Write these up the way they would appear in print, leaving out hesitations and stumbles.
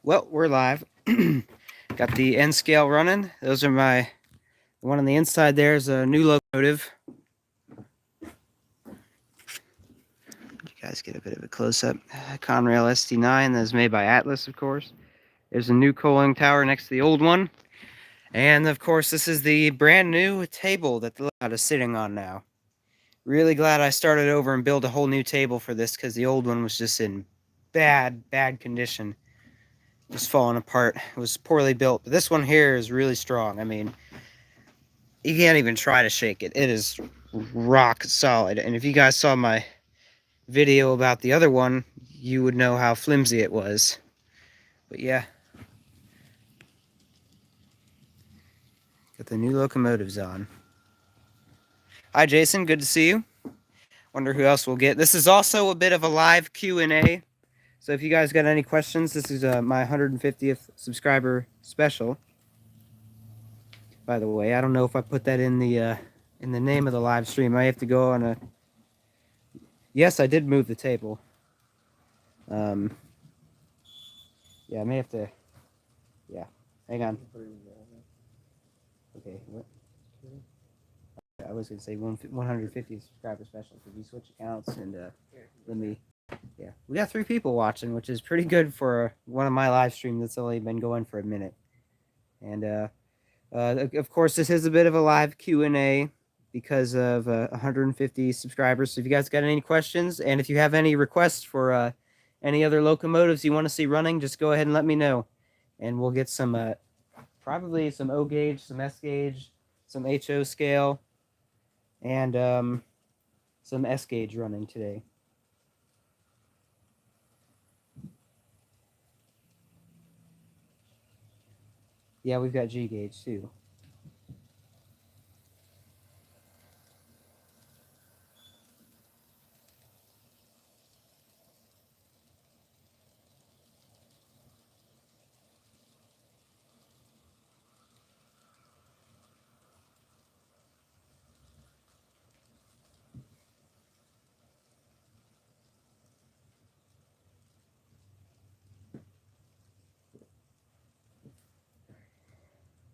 Well, we're live. Got the N scale running. Those are the one on the inside there is a new locomotive. You guys get a bit of a close up. Conrail SD9 that is made by Atlas, of course. There's a new coaling tower next to the old one. And of course, this is the brand new table that the layout is sitting on now. Really glad I started over and built a whole new table for this because the old one was just in bad condition. Just falling apart. It was poorly built. But this one here is really strong. I mean, you can't even try to shake it. It is rock solid. And if you guys saw my video about the other one, you would know how flimsy it was. But yeah. Got the new locomotives on. Hi Jason, good to see you. Wonder who else we'll get. This is also a bit of a live Q&A. So if you guys got any questions, this is my 150th subscriber special. By the way, I don't know if I put that in the name of the live stream. I have to go on a... Yes, I did move the table. Yeah, I may have to... Yeah, hang on. Okay, what? I was going to say 150 subscriber special. If you switch accounts and let me... Yeah, we got 3 people watching, which is pretty good for one of my live streams that's only been going for a minute. And of course, this is a bit of a live Q&A because of 150 subscribers. So if you guys got any questions, and if you have any requests for any other locomotives you want to see running, just go ahead and let me know. And we'll get some, probably some O gauge, some S gauge, some HO scale, and some S gauge running today. Yeah, we've got G gauge too.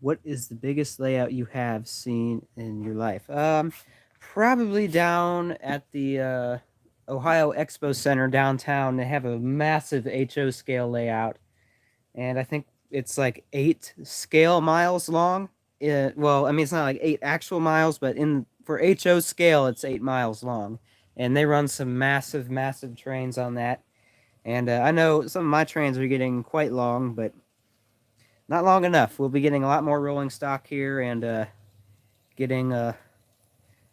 What is the biggest layout you have seen in your life? Probably down at the Ohio Expo Center downtown. They have a massive HO scale layout, and I think it's like 8 scale miles long. Well, I mean, it's not like 8 actual miles, but for HO scale, it's 8 miles long. And they run some massive trains on that. And I know some of my trains are getting quite long, but not long enough. We'll be getting a lot more rolling stock here and getting a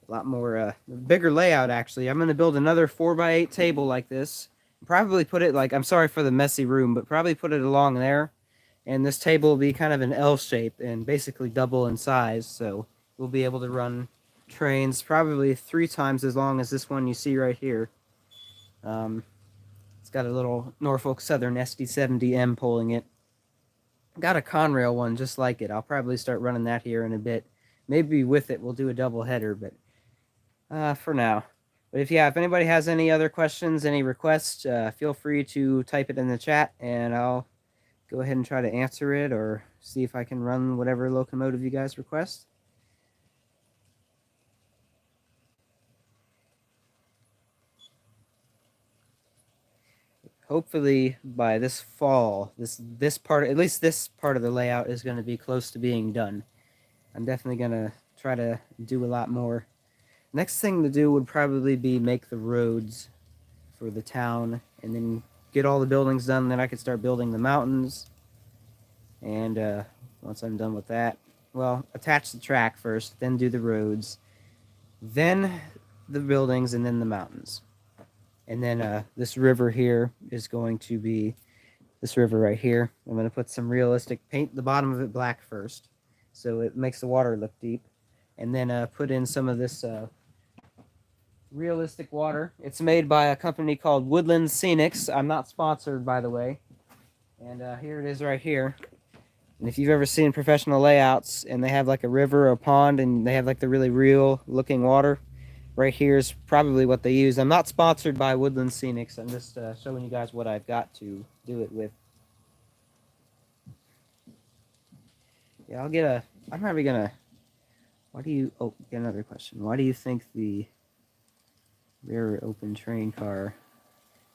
lot more bigger layout, actually. I'm going to build another 4x8 table like this. Probably put it like, I'm sorry for the messy room, but probably put it along there. And this table will be kind of an L shape and basically double in size. So we'll be able to run trains probably 3 times as long as this one you see right here. It's got a little Norfolk Southern SD70M pulling it. Got a Conrail one just like it. I'll probably start running that here in a bit. Maybe with it we'll do a double header, but for now. But if anybody has any other questions, any requests, feel free to type it in the chat, and I'll go ahead and try to answer it or see if I can run whatever locomotive you guys request. Hopefully by this fall, this part, at least this part of the layout is going to be close to being done. I'm definitely going to try to do a lot more. Next thing to do would probably be make the roads for the town and then get all the buildings done. Then I could start building the mountains. And once I'm done with that, well, attach the track first, then do the roads, then the buildings, and then the mountains. And then this river here is going to be this river right here. I'm going to put some realistic, paint the bottom of it black first, so it makes the water look deep. And then put in some of this realistic water. It's made by a company called Woodland Scenics. I'm not sponsored, by the way. And here it is right here. And if you've ever seen professional layouts and they have like a river or a pond and they have like the really real looking water, right here is probably what they use. I'm not sponsored by Woodland Scenics. I'm just showing you guys what I've got to do it with. Yeah, I'll get a. I'm probably gonna. Why do you? Oh, get another question. Why do you think the rear open train car,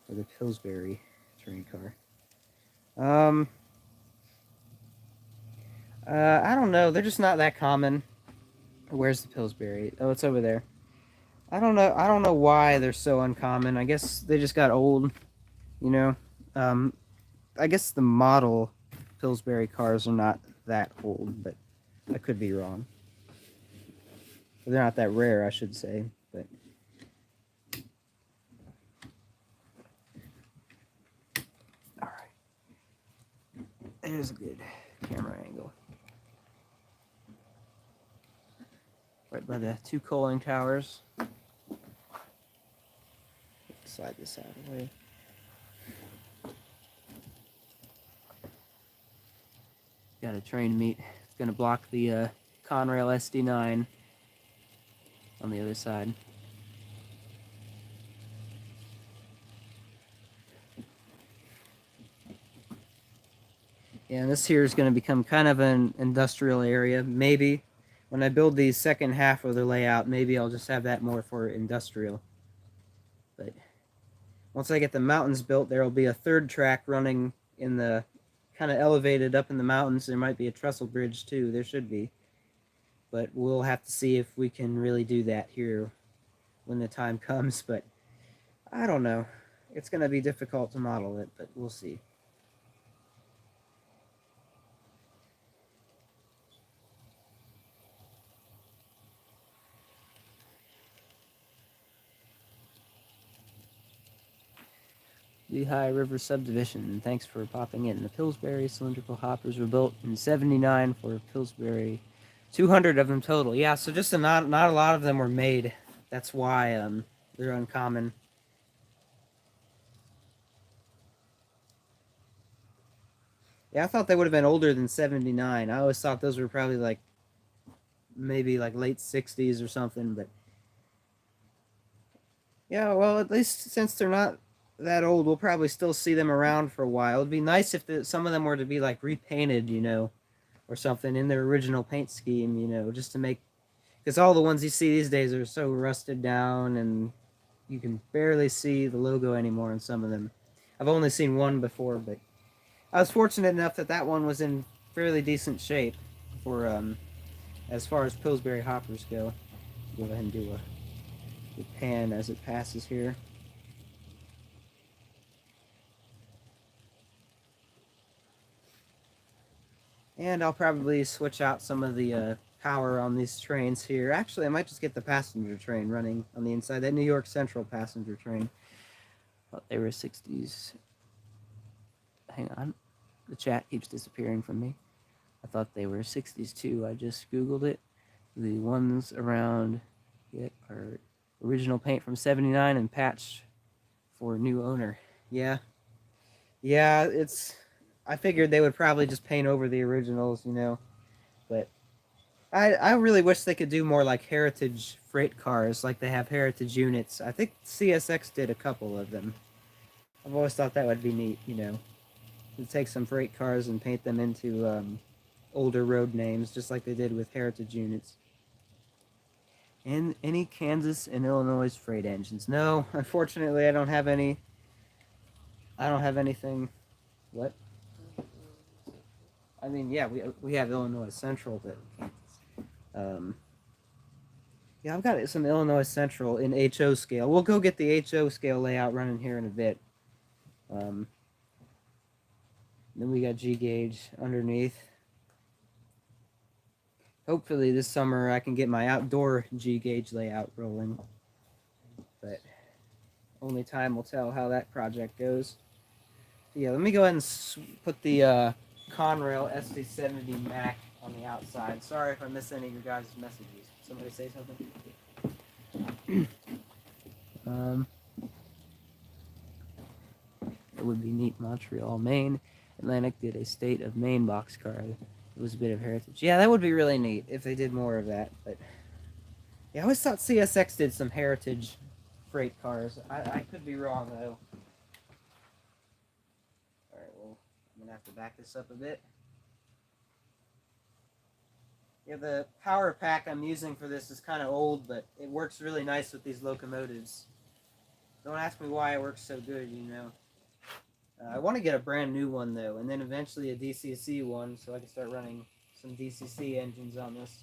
or the Pillsbury train car? Um, I don't know. They're just not that common. Where's the Pillsbury? Oh, it's over there. I don't know. I don't know why they're so uncommon. I guess they just got old. You know. Um, I guess the model Pillsbury cars are not that old, but I could be wrong. They're not that rare, I should say. But all right, there's a good camera angle. Right by the two coaling towers. Slide this out of the way. Got a train to meet. It's gonna block the Conrail SD9 on the other side. Yeah, and this here is going to become kind of an industrial area. Maybe when I build the second half of the layout, maybe I'll just have that more for industrial. But once I get the mountains built, there will be a third track running in the kind of elevated up in the mountains. There might be a trestle bridge too. There should be. But we'll have to see if we can really do that here when the time comes. But I don't know. It's going to be difficult to model it, but we'll see. Lehigh River Subdivision, and thanks for popping in. The Pillsbury cylindrical hoppers were built in '79 for Pillsbury, 200 of them total. Yeah, so just not a lot of them were made. That's why they're uncommon. Yeah, I thought they would have been older than '79. I always thought those were probably like maybe like late '60s or something. But yeah, well, at least since they're not that old, we'll probably still see them around for a while. It'd be nice if some of them were to be like repainted, or something in their original paint scheme, just to make, because all the ones you see these days are so rusted down and you can barely see the logo anymore in some of them. I've only seen one before, but I was fortunate enough that that one was in fairly decent shape for as far as Pillsbury hoppers go. Go ahead and do a pan as it passes here. And I'll probably switch out some of the power on these trains here. Actually, I might just get the passenger train running on the inside. That New York Central passenger train. Thought they were 60s. Hang on. The chat keeps disappearing from me. I thought they were 60s too. I just Googled it. The ones around it are original paint from '79 and patched for new owner. Yeah. Yeah, I figured they would probably just paint over the originals, but I really wish they could do more like heritage freight cars, like they have heritage units. I think CSX did a couple of them. I've always thought that would be neat, to take some freight cars and paint them into older road names, just like they did with heritage units. And any Kansas and Illinois freight engines? No, unfortunately, I don't have any. I don't have anything. What? I mean, yeah, we have Illinois Central, but yeah, I've got some Illinois Central in HO scale. We'll go get the HO scale layout running here in a bit. Then we got G gauge underneath. Hopefully this summer I can get my outdoor G gauge layout rolling, but only time will tell how that project goes. Yeah, let me go ahead and put the Conrail SD70 Mac on the outside. Sorry if I miss any of your guys' messages. Somebody say something? It would be neat. Montreal, Maine. Atlantic did a state of Maine boxcar. It was a bit of heritage. Yeah, that would be really neat if they did more of that. But yeah, I always thought CSX did some heritage freight cars. I could be wrong though. All right, well, I'm gonna have to back this up a bit. Yeah, the power pack I'm using for this is kind of old, but it works really nice with these locomotives. Don't ask me why it works so good, you know. I want to get a brand new one, though, and then eventually a DCC one, so I can start running some DCC engines on this.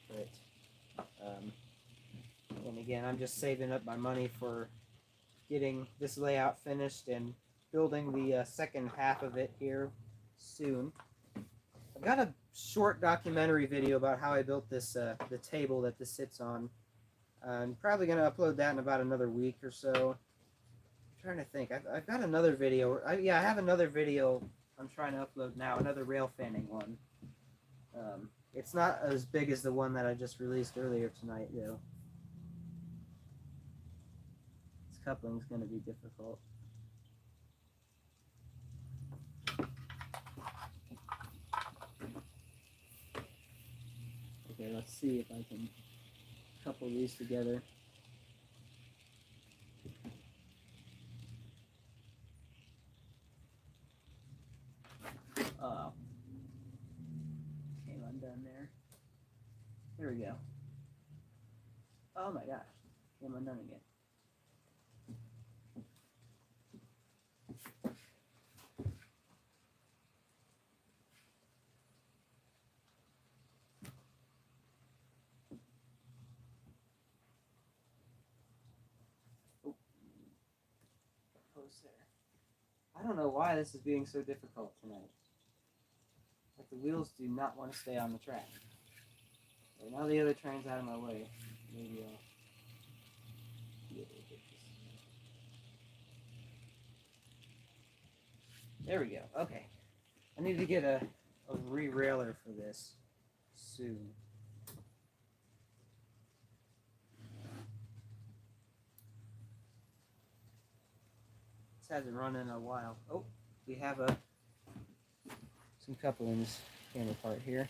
But, and again, I'm just saving up my money for getting this layout finished and building the second half of it here soon. I've got a short documentary video about how I built this, the table that this sits on. I'm probably going to upload that in about another week or so. I'm trying to think. I've got another video. Yeah, I have another video I'm trying to upload now, another rail fanning one. It's not as big as the one that I just released earlier tonight, though. This coupling's going to be difficult. Okay, let's see if I can couple these together. Oh. Came undone there. Here we go. Oh my gosh. Came undone again. There. I don't know why this is being so difficult tonight. Like the wheels do not want to stay on the track. Okay, now the other train's out of my way. Maybe I'll be able to get this. There we go. Okay. I need to get a re-railer for this soon. This hasn't run in a while. Oh, we have some couplings came apart here.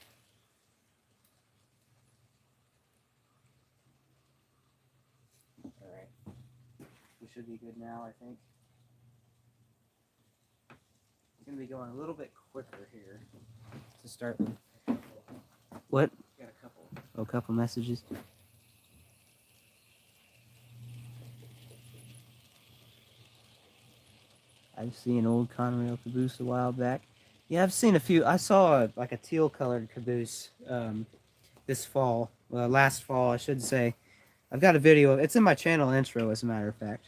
Alright. We should be good now, I think. I'm going to be going a little bit quicker here to start with. What? Got a couple. Oh, a couple messages. I've seen an old Conrail caboose a while back. Yeah, I've seen a few. I saw like a teal colored caboose this fall. Well, last fall, I should say. I've got a video. It's in my channel intro, as a matter of fact.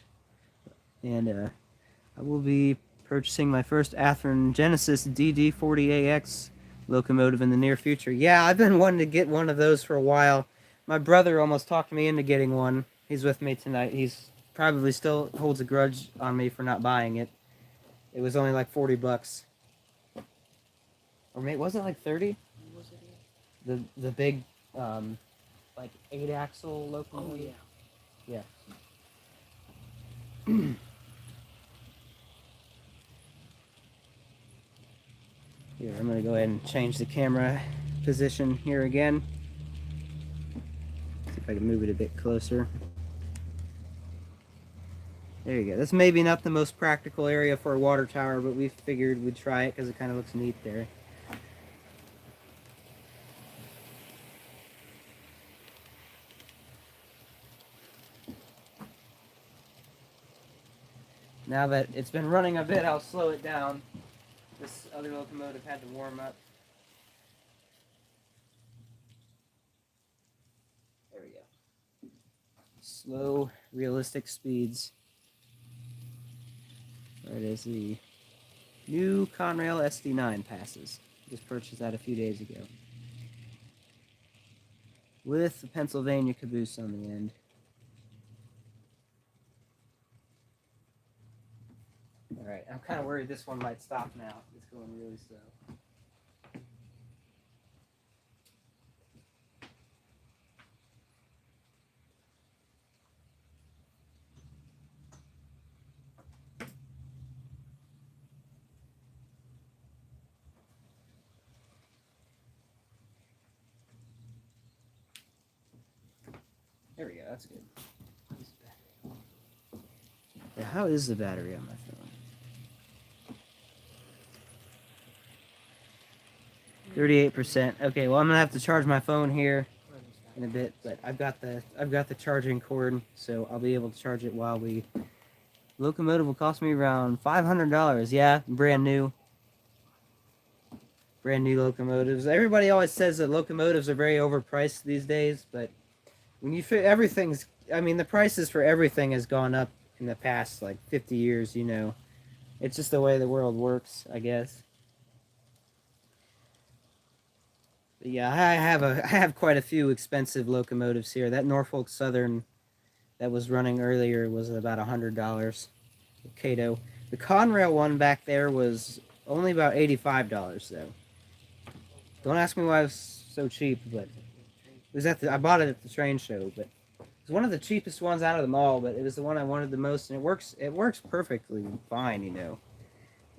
And I will be purchasing my first Athearn Genesis DD40AX locomotive in the near future. Yeah, I've been wanting to get one of those for a while. My brother almost talked me into getting one. He's with me tonight. He's probably still holds a grudge on me for not buying it. It was only like 40 bucks. Or maybe, was it like 30? What was it? The big, like 8-axle locomotive? Oh, yeah. Yeah. Here, I'm going to go ahead and change the camera position here again. See if I can move it a bit closer. There you go. This may be not the most practical area for a water tower, but we figured we'd try it because it kind of looks neat there. Now that it's been running a bit, I'll slow it down. This other locomotive had to warm up. There we go. Slow, realistic speeds. Right as the new Conrail SD9 passes. Just purchased that a few days ago. With the Pennsylvania caboose on the end. Alright, I'm kind of worried this one might stop now. It's going really slow. There we go, that's good. Yeah, how is the battery on my phone? 38%. Okay, well I'm gonna have to charge my phone here in a bit, but I've got the charging cord, so I'll be able to charge it while we. Locomotive will cost me around $500. Yeah, brand new locomotives. Everybody always says that locomotives are very overpriced these days, but when you fit everything's, I mean, the prices for everything has gone up in the past like 50 years. You know, it's just the way the world works, I guess. But yeah, I have quite a few expensive locomotives here. That Norfolk Southern that was running earlier was about $100. Cato. The Conrail one back there was only about $85 though. Don't ask me why it was so cheap, but it was I bought it at the train show, but it's one of the cheapest ones out of them all, but it was the one I wanted the most, and it works perfectly fine, you know.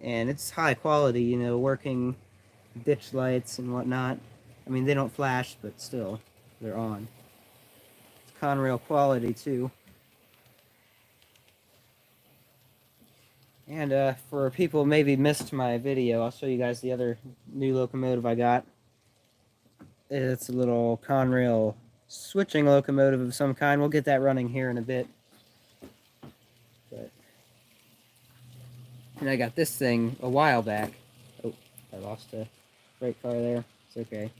And it's high quality, you know, working ditch lights and whatnot. I mean, they don't flash, but still, they're on. It's Conrail quality too. And for people who maybe missed my video, I'll show you guys the other new locomotive I got. It's a little Conrail switching locomotive of some kind. We'll get that running here in a bit. And I got this thing a while back. Oh, I lost a brake car there. It's okay.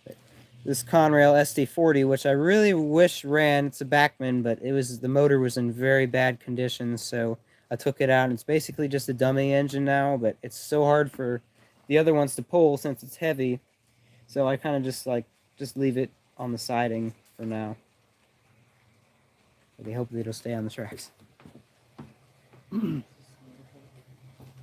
But this Conrail SD40, which I really wish ran. It's a Bachmann, but the motor was in very bad condition, so I took it out. And it's basically just a dummy engine now, but it's so hard for the other ones to pull since it's heavy. So I kind of just leave it on the siding for now. Okay, hopefully it'll stay on the tracks.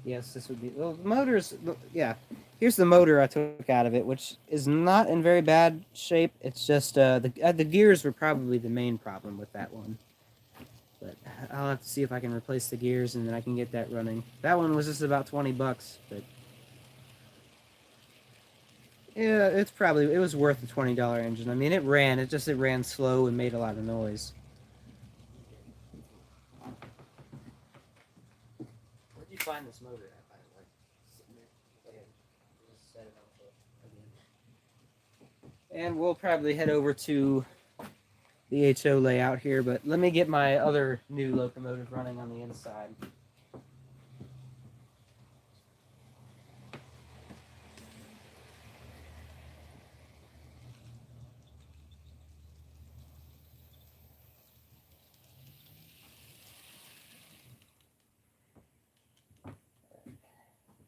Yes, this would be. Well, the motors. Yeah, here's the motor I took out of it, which is not in very bad shape. It's just the gears were probably the main problem with that one. But I'll have to see if I can replace the gears and then I can get that running. That one was just about $20, but yeah, it was worth the $20 engine. I mean, it ran slow and made a lot of noise. Where'd you find this motor at, by the way? And we'll probably head over to the HO layout here, but let me get my other new locomotive running on the inside.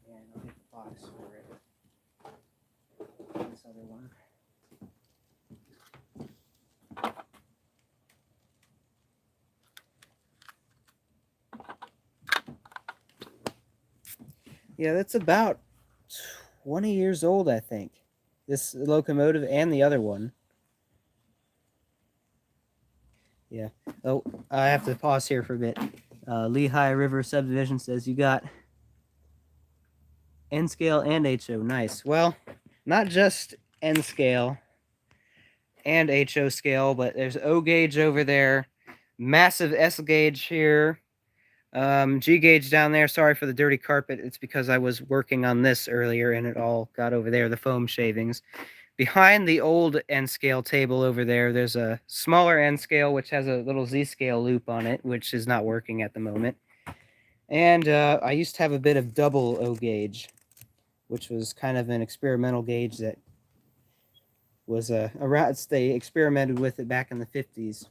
And I'll get the box for this other one. Yeah, that's about 20 years old, I think. This locomotive and the other one. Yeah. Oh, I have to pause here for a bit. Lehigh River Subdivision says you got N scale and HO. Nice. Well, not just N scale and HO scale, but there's O gauge over there, massive S gauge here, G gauge down there. Sorry for the dirty carpet. It's because I was working on this earlier and it all got over there, the foam shavings. Behind the old N scale table over there, there's a smaller N scale which has a little Z scale loop on it, which is not working at the moment. And I used to have a bit of double O gauge, which was kind of an experimental gauge that was around. They experimented with it back in the 50s,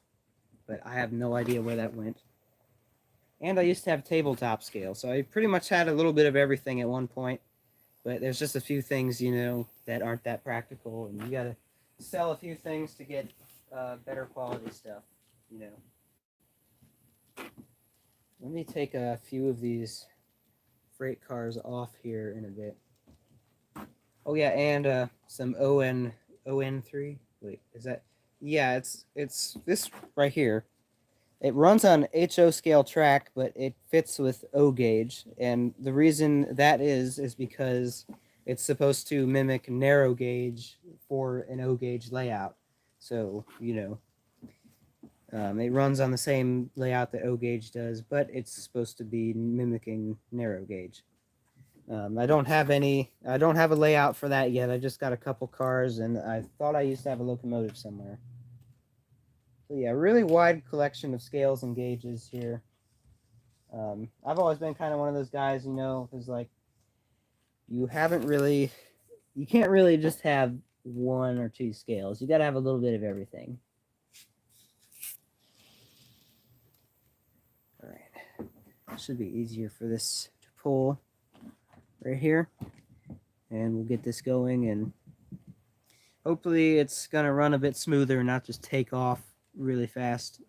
but I have no idea where that went. And I used to have tabletop scale, so I pretty much had a little bit of everything at one point. But there's just a few things, you know, that aren't that practical, and you gotta sell a few things to get better quality stuff, you know. Let me take a few of these freight cars off here in a bit. Oh yeah, and some ON3. Wait, is that? Yeah, it's this right here. It runs on HO scale track, but it fits with O gauge, and the reason that is because it's supposed to mimic narrow gauge for an O gauge layout. So, you know, it runs on the same layout that O gauge does, but it's supposed to be mimicking narrow gauge. I don't have a layout for that yet. I just got a couple cars, and I thought I used to have a locomotive somewhere. So yeah, really wide collection of scales and gauges here. I've always been kind of one of those guys, you know, who's like, you can't really just have one or two scales. You got to have a little bit of everything. All right, should be easier for this to pull right here, and we'll get this going, and hopefully it's gonna run a bit smoother and not just take off really fast.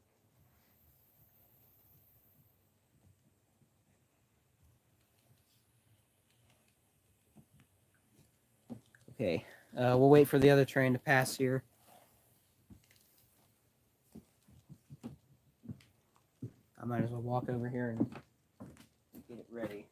Okay, we'll wait for the other train to pass here. I might as well walk over here and get it ready.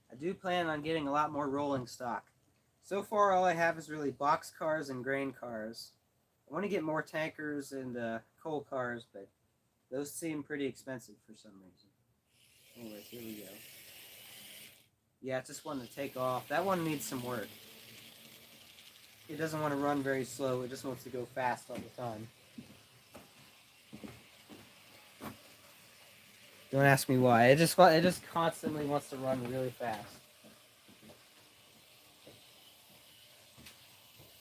I do plan on getting a lot more rolling stock. So far, all I have is really box cars and grain cars. I want to get more tankers and coal cars, but those seem pretty expensive for some reason. Anyways, here we go. Yeah, it's just one to take off. That one needs some work. It doesn't want to run very slow. It just wants to go fast all the time. Don't ask me why. It just constantly wants to run really fast.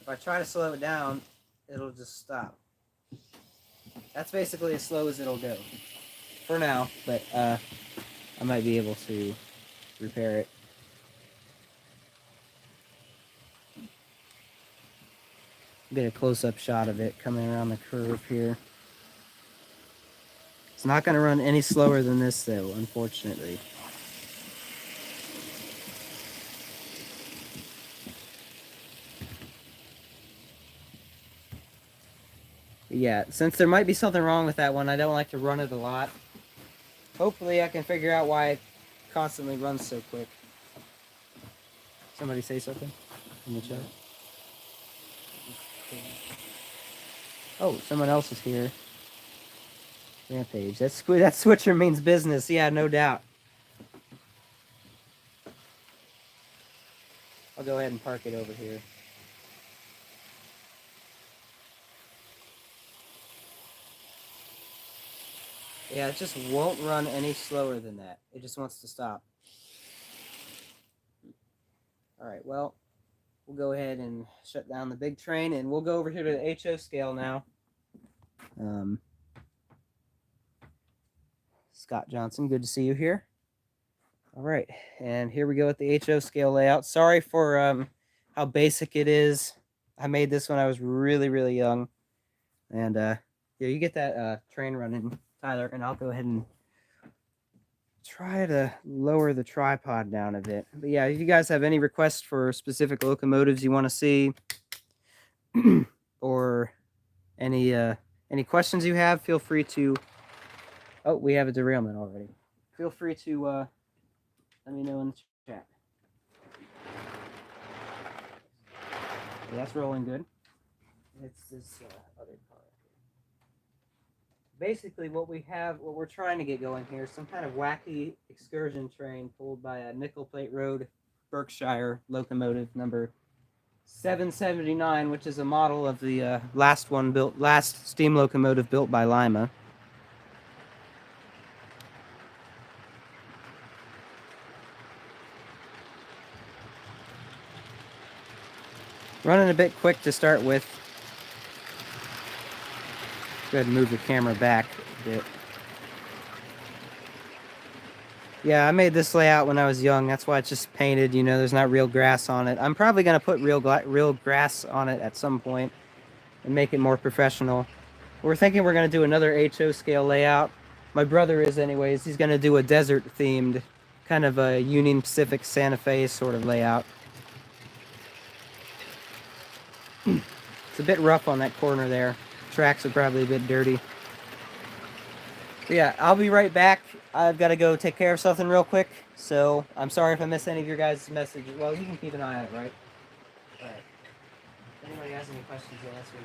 If I try to slow it down, it'll just stop. That's basically as slow as it'll go for now, but I might be able to repair it. Get a close-up shot of it coming around the curve here. It's not going to run any slower than this, though, unfortunately. Yeah, since there might be something wrong with that one, I don't like to run it a lot. Hopefully I can figure out why it constantly runs so quick. Somebody say something in the chat. Oh, someone else is here. Rampage. That switcher means business. Yeah, no doubt. I'll go ahead and park it over here. Yeah, it just won't run any slower than that. It just wants to stop. Alright, well, we'll go ahead and shut down the big train, and we'll go over here to the HO scale now. Scott Johnson, good to see you here. Alright, and here we go with the HO scale layout. Sorry for how basic it is. I made this when I was really, really young. And yeah, you get that train running, Tyler, and I'll go ahead and try to lower the tripod down a bit. But yeah, if you guys have any requests for specific locomotives you want to see, or any questions you have, feel free to... Oh, we have a derailment already. Feel free to let me know in the chat. Yeah, that's rolling good. It's this other car. Basically, what we're trying to get going here is some kind of wacky excursion train pulled by a nickel plate road Berkshire locomotive number 779, which is a model of the last steam locomotive built by Lima. Running a bit quick to start with. Go ahead and move the camera back a bit. Yeah, I made this layout when I was young. That's why it's just painted. You know, there's not real grass on it. I'm probably going to put real grass on it at some point and make it more professional. We're thinking we're going to do another HO scale layout. My brother is anyways. He's going to do a desert-themed, kind of a Union Pacific Santa Fe sort of layout. It's a bit rough on that corner there. Tracks are probably a bit dirty. But yeah, I'll be right back. I've got to go take care of something real quick. So I'm sorry if I miss any of your guys' messages. Well, you can keep an eye on it, right? All right. If anybody has any questions, they'll answer them.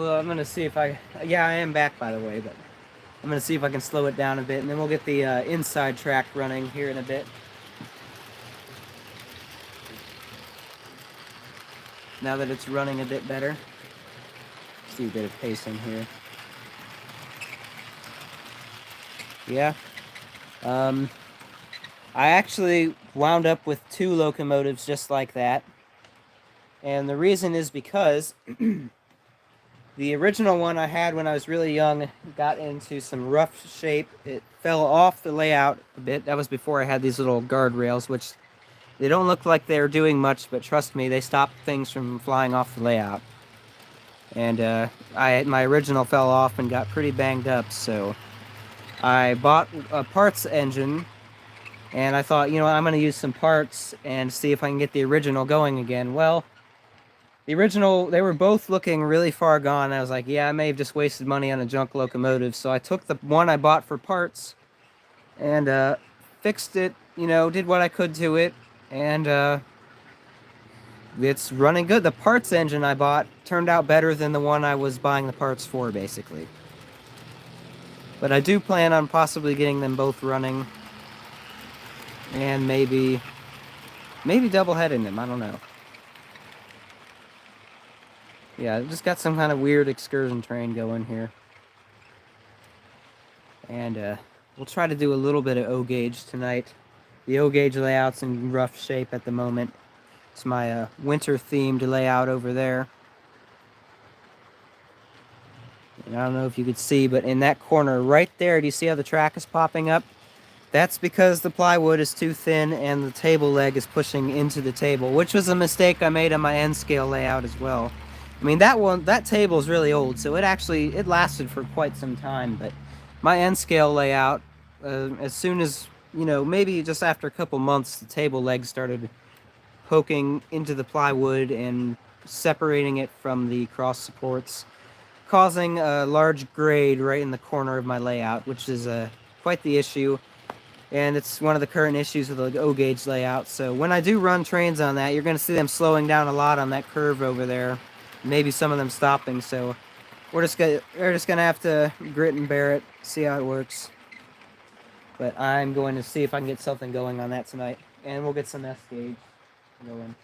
Well, I'm gonna see if I. Yeah, I am back, by the way, but I'm gonna see if I can slow it down a bit, and then we'll get the inside track running here in a bit. Now that it's running a bit better. See a bit of pace in here. Yeah. I actually wound up with 2 locomotives just like that. And the reason is because the original one I had when I was really young got into some rough shape. It fell off the layout a bit. That was before I had these little guardrails, which they don't look like they're doing much, but trust me, they stop things from flying off the layout. And my original fell off and got pretty banged up, so I bought a parts engine, and I thought, I'm going to use some parts and see if I can get the original going again. Well, the original, they were both looking really far gone. I was like, yeah, I may have just wasted money on a junk locomotive. So I took the one I bought for parts and fixed it, did what I could to it, and it's running good. The parts engine I bought turned out better than the one I was buying the parts for, basically. But I do plan on possibly getting them both running and maybe double-heading them. I don't know. Yeah, I just got some kind of weird excursion train going here. And we'll try to do a little bit of O-gauge tonight. The O-gauge layout's in rough shape at the moment. It's my winter-themed layout over there. And I don't know if you could see, but in that corner right there, do you see how the track is popping up? That's because the plywood is too thin and the table leg is pushing into the table, which was a mistake I made on my N-scale layout as well. I mean, that table is really old, so it lasted for quite some time, but my N-scale layout, as soon as, maybe just after a couple months, the table leg started poking into the plywood and separating it from the cross supports, causing a large grade right in the corner of my layout, which is quite the issue. And it's one of the current issues with the O-gauge layout. So when I do run trains on that, you're going to see them slowing down a lot on that curve over there. Maybe some of them stopping. So we're just going to have to grit and bear it, see how it works. But I'm going to see if I can get something going on that tonight. And we'll get some S-gauge going.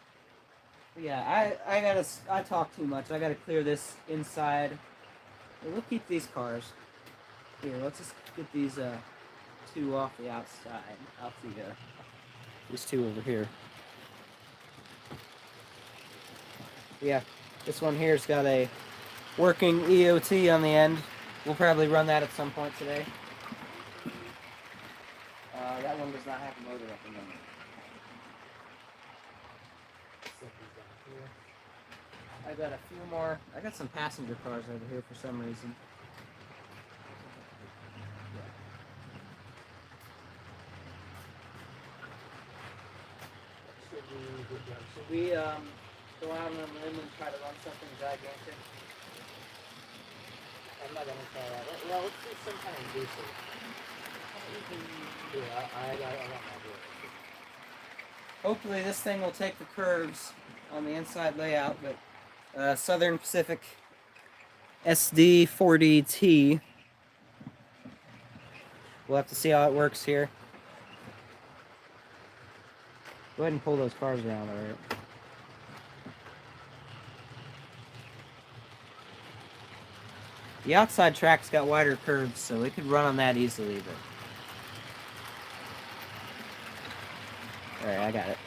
But yeah, I talk too much. I got to clear this inside. We'll keep these cars. Here, let's just get these... 2 off the outside. These 2 over here. Yeah, this one here's got a working EOT on the end. We'll probably run that at some point today. That one does not have a motor at the moment. I got a few more. I got some passenger cars over here for some reason. Should we go out on a limb and try to run something gigantic? I'm not going to try that. Well, let's do some kind of booster. Yeah, I got my idea. Hopefully this thing will take the curves on the inside layout, but Southern Pacific SD40T. We'll have to see how it works here. Go ahead and pull those cars around, alright? The outside track's got wider curves, so it could run on that easily, but... Alright, I got it.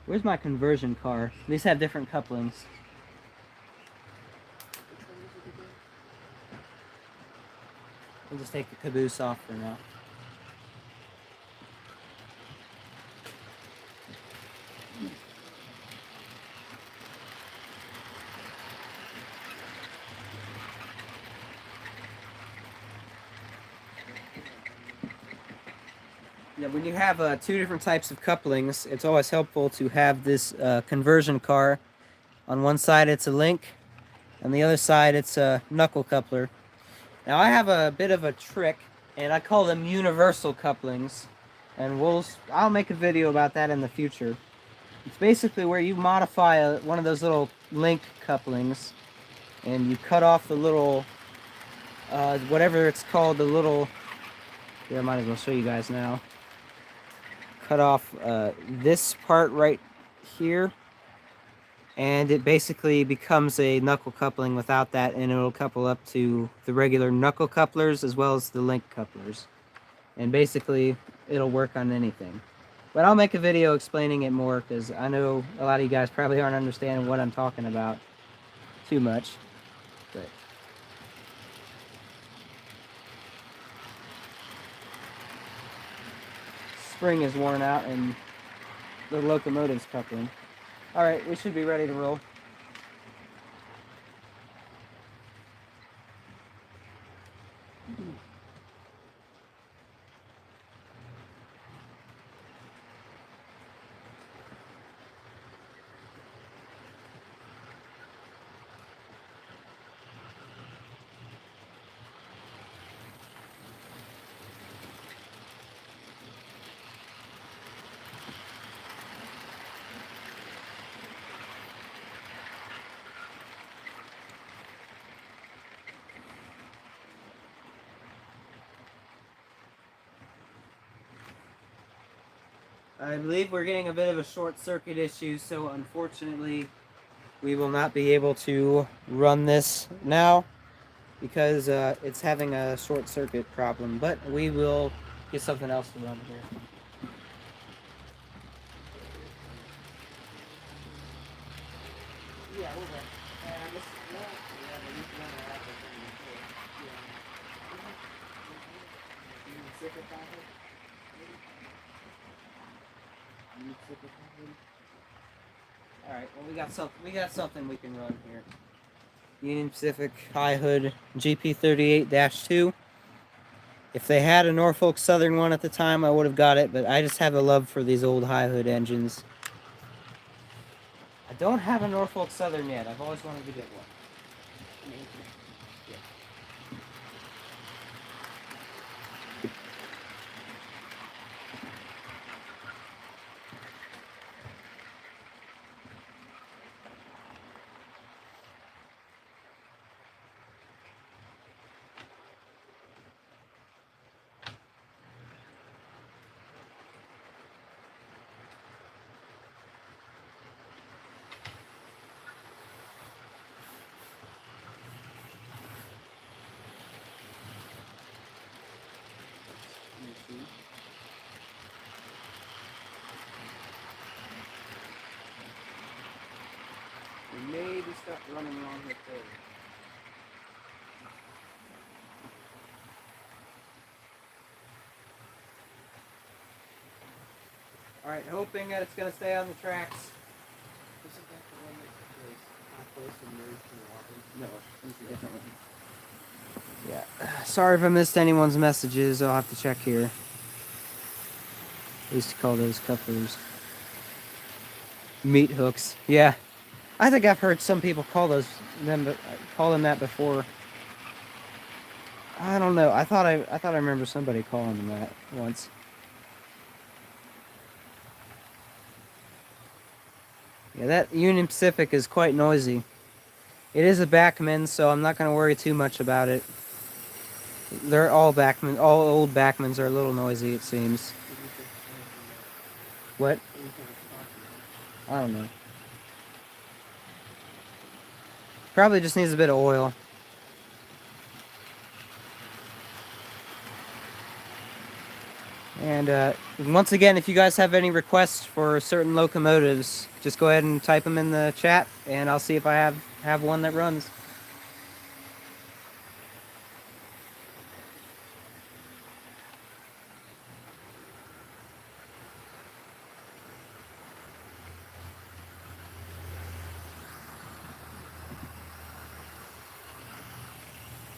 Where's my conversion car? These have different couplings. We'll just take the caboose off for now. Yeah, when you have 2 different types of couplings, it's always helpful to have this conversion car. On one side it's a link, on the other side it's a knuckle coupler. Now I have a bit of a trick, and I call them universal couplings. And I'll make a video about that in the future. It's basically where you modify one of those little link couplings, and you cut off the little, whatever it's called, the little. Yeah, I might as well show you guys now. Cut off this part right here, and it basically becomes a knuckle coupling without that, and it'll couple up to the regular knuckle couplers as well as the link couplers. And basically, it'll work on anything. But I'll make a video explaining it more, because I know a lot of you guys probably aren't understanding what I'm talking about too much. But spring is worn out and the locomotive's coupling. Alright, we should be ready to roll. I believe we're getting a bit of a short circuit issue, so unfortunately we will not be able to run this now because it's having a short circuit problem, but we will get something else to run here. Yeah, we're ready. I guess, well, yeah, but we can run it out Alright, well we got something we can run here. Union Pacific High Hood GP38-2. If they had a Norfolk Southern one at the time, I would have got it, but I just have a love for these old High Hood engines. I don't have a Norfolk Southern yet. I've always wanted to get one. We may be stuck running along with those. Alright, hoping that it's going to stay on the tracks. Isn't that the one that was close and merged in the water? No, it's a different one. Yeah. Sorry if I missed anyone's messages. I'll have to check here. I used to call those couplers meat hooks. Yeah. I think I've heard some people call them that before. I don't know. I thought I remember somebody calling them that once. Yeah, that Union Pacific is quite noisy. It is a Backman, so I'm not going to worry too much about it. They're all Backman. All old Backmans are a little noisy, it seems. What? I don't know. Probably just needs a bit of oil. And once again, if you guys have any requests for certain locomotives, just go ahead and type them in the chat, and I'll see if I have one that runs.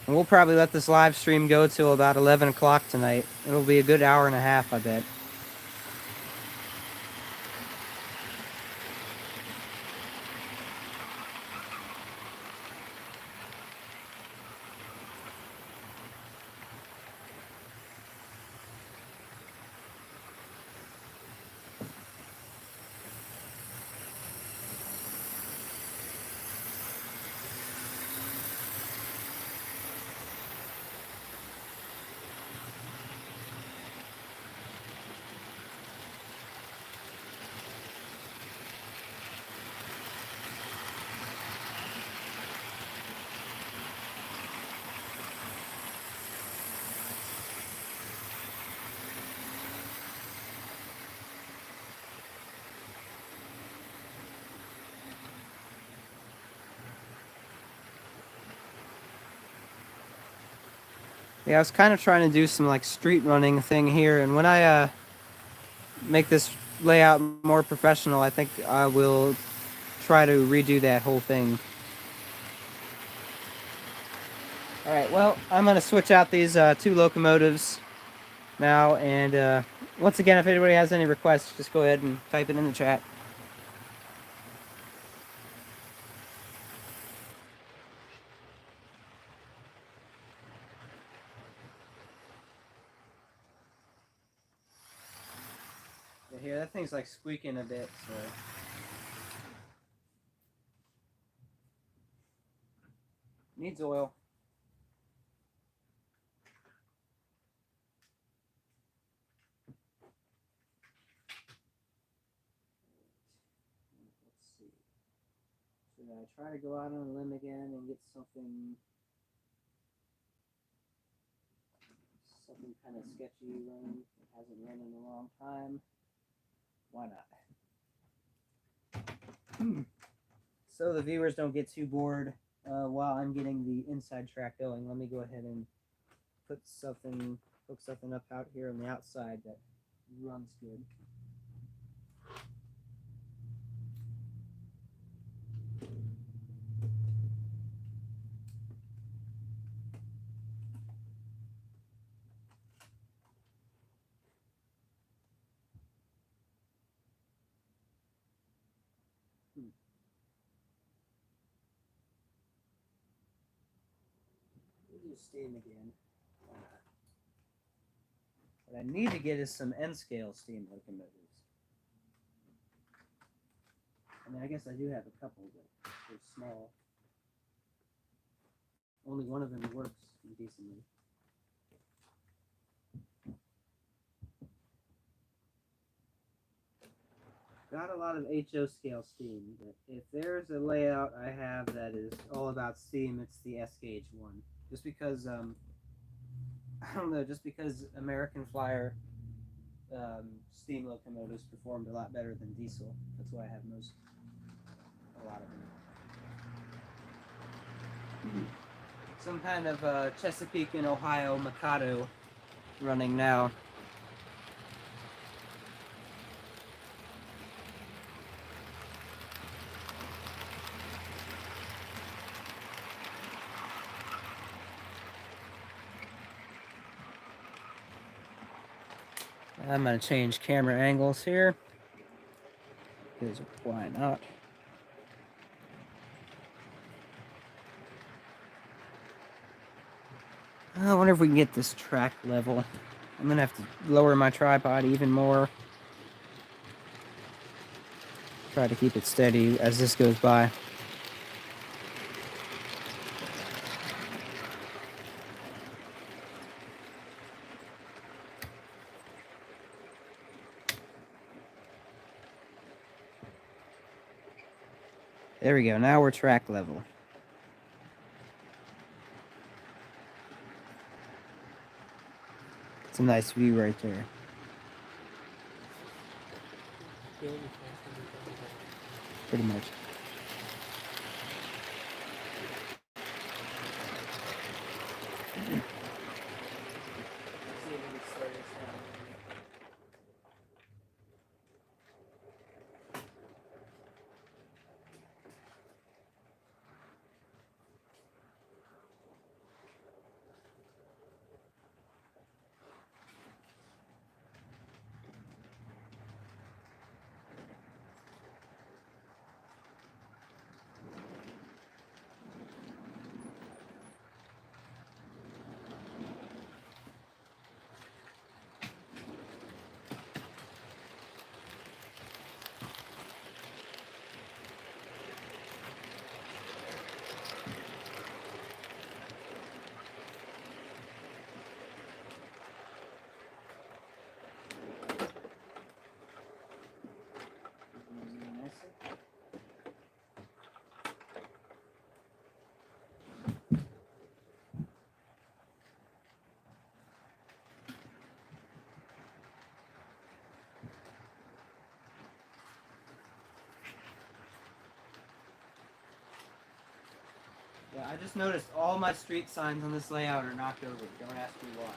And we'll probably let this live stream go till about 11 o'clock tonight. It'll be a good hour and a half, I bet. Yeah, I was kind of trying to do some like street running thing here, and when I make this layout more professional, I think I will try to redo that whole thing. All right, well, I'm gonna switch out these two locomotives now, and once again, if anybody has any requests, just go ahead and type it in the chat. Yeah, here, that thing's like squeaking a bit, so. Needs oil. Let's see. Should I try to go out on a limb again and get something kind of sketchy running that hasn't run in a long time? Why not? So the viewers don't get too bored while I'm getting the inside track going, let me go ahead and hook something up out here on the outside that runs good. We'll do steam again. What I need to get is some N-scale steam locomotives. I mean, I guess I do have a couple, but they're small. Only one of them works decently. Got a lot of HO scale steam, but if there's a layout I have that is all about steam, it's the S gauge one. Just because, I don't know, just because American Flyer steam locomotives performed a lot better than diesel. That's why I have a lot of them. Some kind of Chesapeake and Ohio Mikado running now. I'm going to change camera angles here, because why not? I wonder if we can get this track level. I'm going to have to lower my tripod even more. Try to keep it steady as this goes by. There we go, now we're track level. It's a nice view right there. Pretty much. I just noticed all my street signs on this layout are knocked over. Don't ask me why.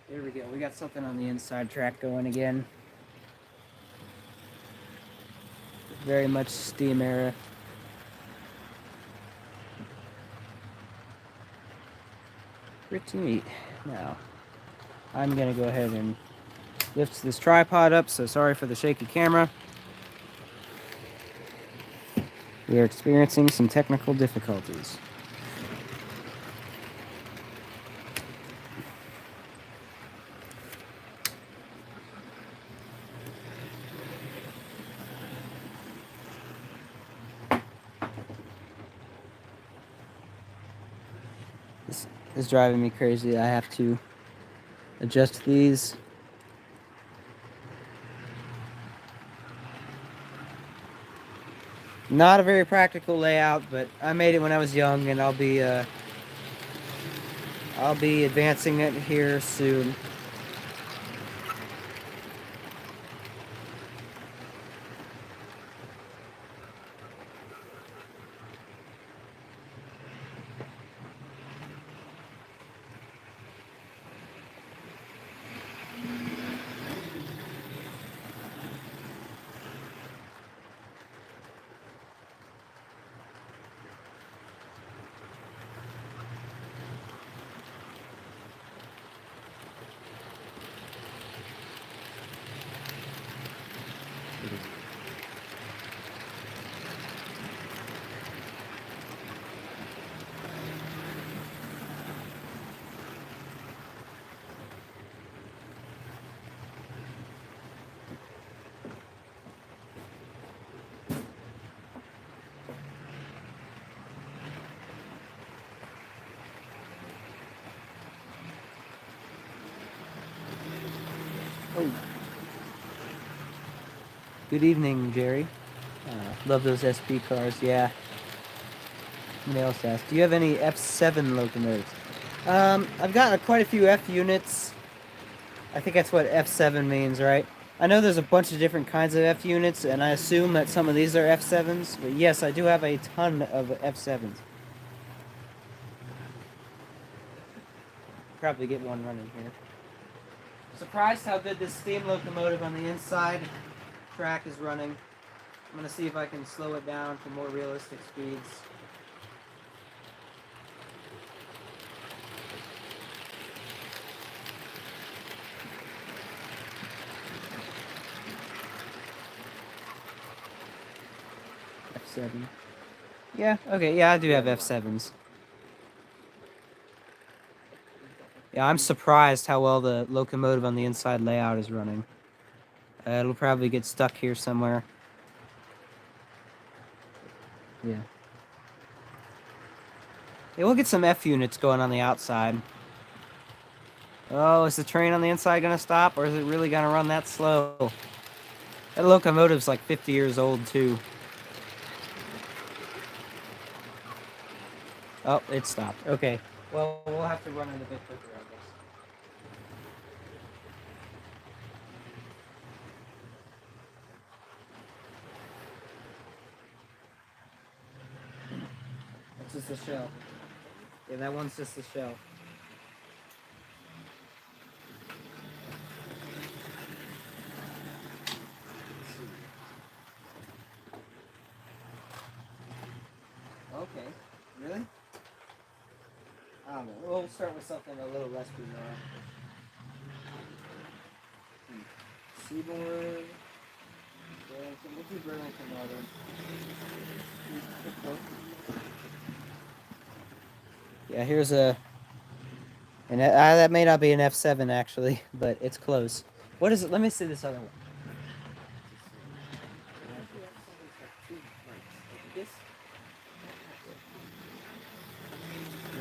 There we go. We got something on the inside track going again. Very much steam era. Pretty neat. Now, I'm going to go ahead and lift this tripod up, so sorry for the shaky camera. We are experiencing some technical difficulties. This is driving me crazy. I have to adjust these. Not a very practical layout, but I made it when I was young, and I'll be advancing it here soon. Oh. Good evening, Jerry. Love those SP cars, yeah. Somebody else asked, do you have any F7 locomotives? I've gotten quite a few F units. I think that's what F7 means, right? I know there's a bunch of different kinds of F units, and I assume that some of these are F7s, but yes, I do have a ton of F7s. Probably get one running here. Surprised how good this steam locomotive on the inside track is running. I'm going to see if I can slow it down to more realistic speeds. F7. Yeah, okay, yeah, I do have F7s. Yeah, I'm surprised how well the locomotive on the inside layout is running. It'll probably get stuck here somewhere. Yeah. Yeah, we'll get some F units going on the outside. Oh, is the train on the inside going to stop, or is it really going to run that slow? That locomotive's like 50 years old, too. Oh, it stopped. Okay. Well, we'll have to run it a bit quicker, I guess. It's just a shell. Yeah, that one's just a shell. Okay. Really? I don't know. We'll start with something a little less bizarre. Seaboard. Burlington. We'll do Burlington Northern. Yeah, here's a. And that may not be an F7 actually, but it's close. What is it? Let me see this other one. This?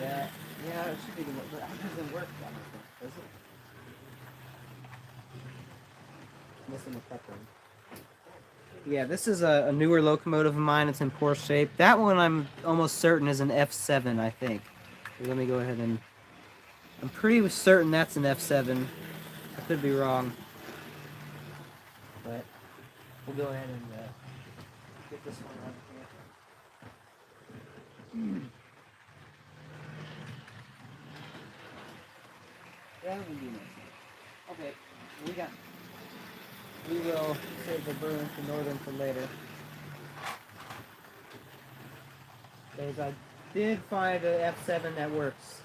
Yeah, yeah, it should be the one, but it doesn't work that much, does it? Missing the coupling. Yeah, this is a newer locomotive of mine. It's in poor shape. That one I'm almost certain is an F7, I think. So let me go ahead and... I'm pretty certain that's an F7. I could be wrong. But we'll go ahead and get this one out here. That would be nice. Okay, we will save the Burlington Northern for later. Because I did find an F7 that works.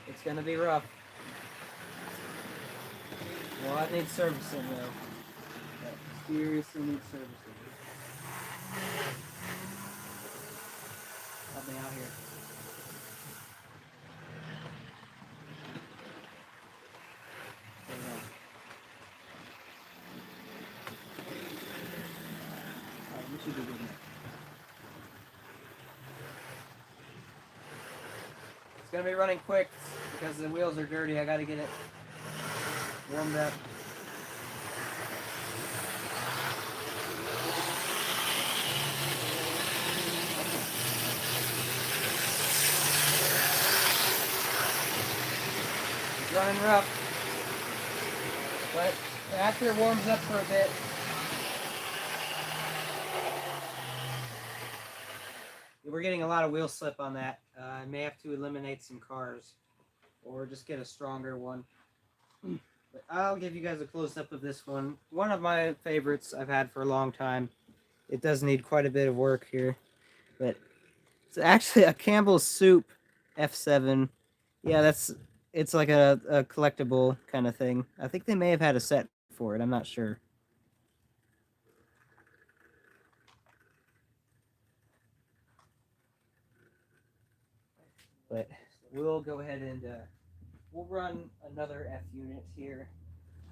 It's gonna be rough. Well, I need servicing though. That seriously needs servicing. Help me out here. There we go. Alright, we should be good now. It's gonna be running quick because the wheels are dirty. I gotta get it warmed up. It's running rough, but after it warms up for a bit, we're getting a lot of wheel slip on that. I may have to eliminate some cars or just get a stronger one. But I'll give you guys a close-up of this one. One of my favorites I've had for a long time. It does need quite a bit of work here, but it's actually a Campbell's Soup F7. Yeah, it's like a collectible kind of thing. I think they may have had a set for it. I'm not sure. But we'll go ahead and we'll run another F unit here.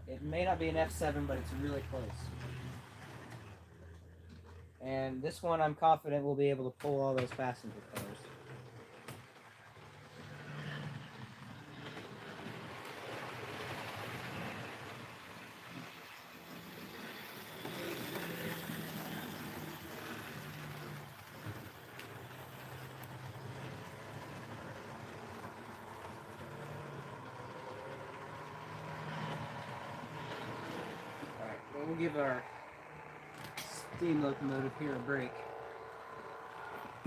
It may not be an F7, but it's really close. And this one I'm confident we'll be able to pull all those passenger cars. Alright, well, we'll give our steam locomotive here a break.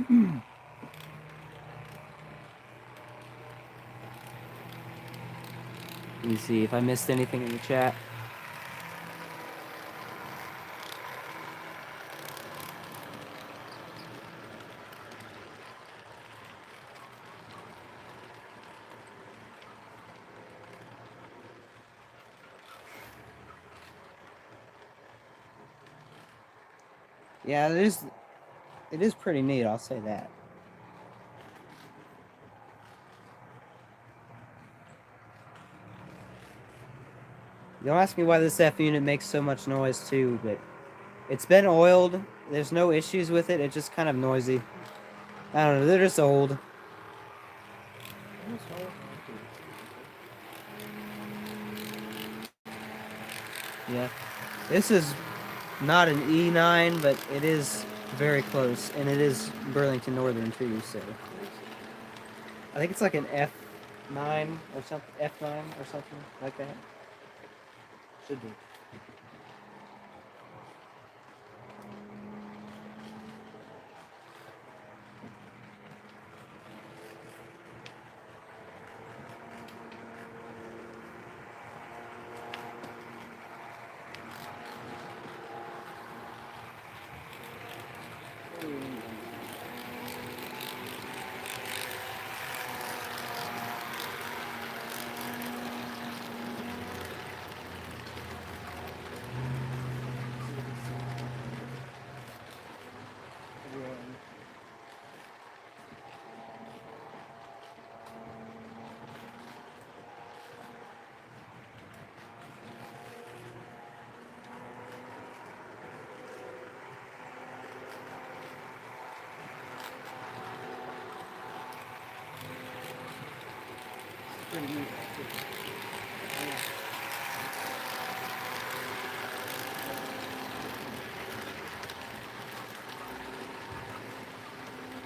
Let me see if I missed anything in the chat. Yeah, it is pretty neat, I'll say that. Don't ask me why this F unit makes so much noise too, but it's been oiled. There's no issues with it. It's just kind of noisy. I don't know. They're just old. Yeah. This is not an E9, but it is very close, and it is Burlington Northern too. So I think it's like an F9 or something, F9 or something like that. Should be.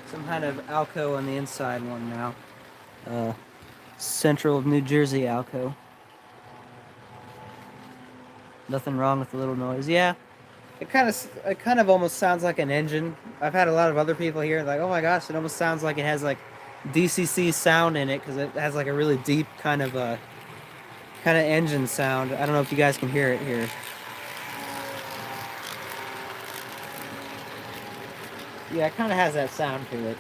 Some kind of Alco on the inside one now. Central of New Jersey Alco. Nothing wrong with the little noise. Yeah, it kind of almost sounds like an engine. I've had a lot of other people here like, oh my gosh, it almost sounds like it has like DCC sound in it because it has like a really deep kind of engine sound. I don't know if you guys can hear it here. Yeah, it kind of has that sound to it.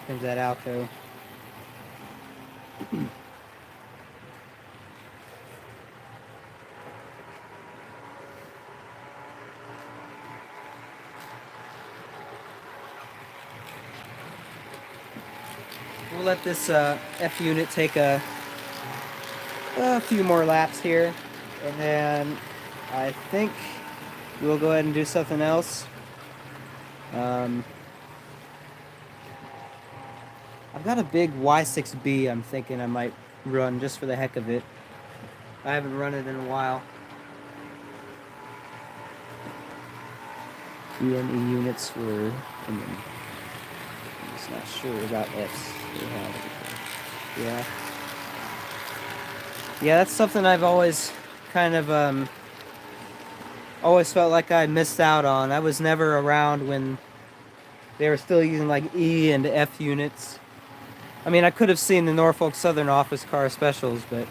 Comes that Alco. We'll let this F unit take a few more laps here, and then I think we'll go ahead and do something else. I've got a big Y6B I'm thinking I might run just for the heck of it. I haven't run it in a while. UNE units were, I'm just not sure about Fs. Yeah. Yeah, that's something I've always kind of, always felt like I missed out on. I was never around when they were still using like E and F units. I mean, I could have seen the Norfolk Southern office car specials, but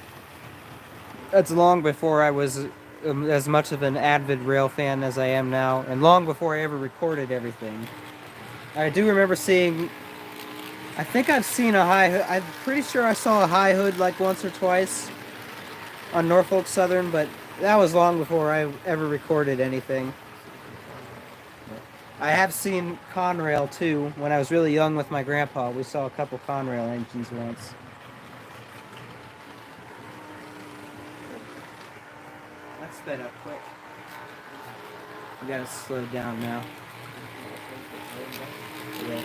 that's long before I was as much of an avid rail fan as I am now, and long before I ever recorded everything. I do remember seeing, I think I've seen a high hood, I'm pretty sure I saw a high hood like once or twice on Norfolk Southern, but that was long before I ever recorded anything. I have seen Conrail too. When I was really young with my grandpa, we saw a couple Conrail engines once. Let's sped up quick. We gotta slow down now. Yeah.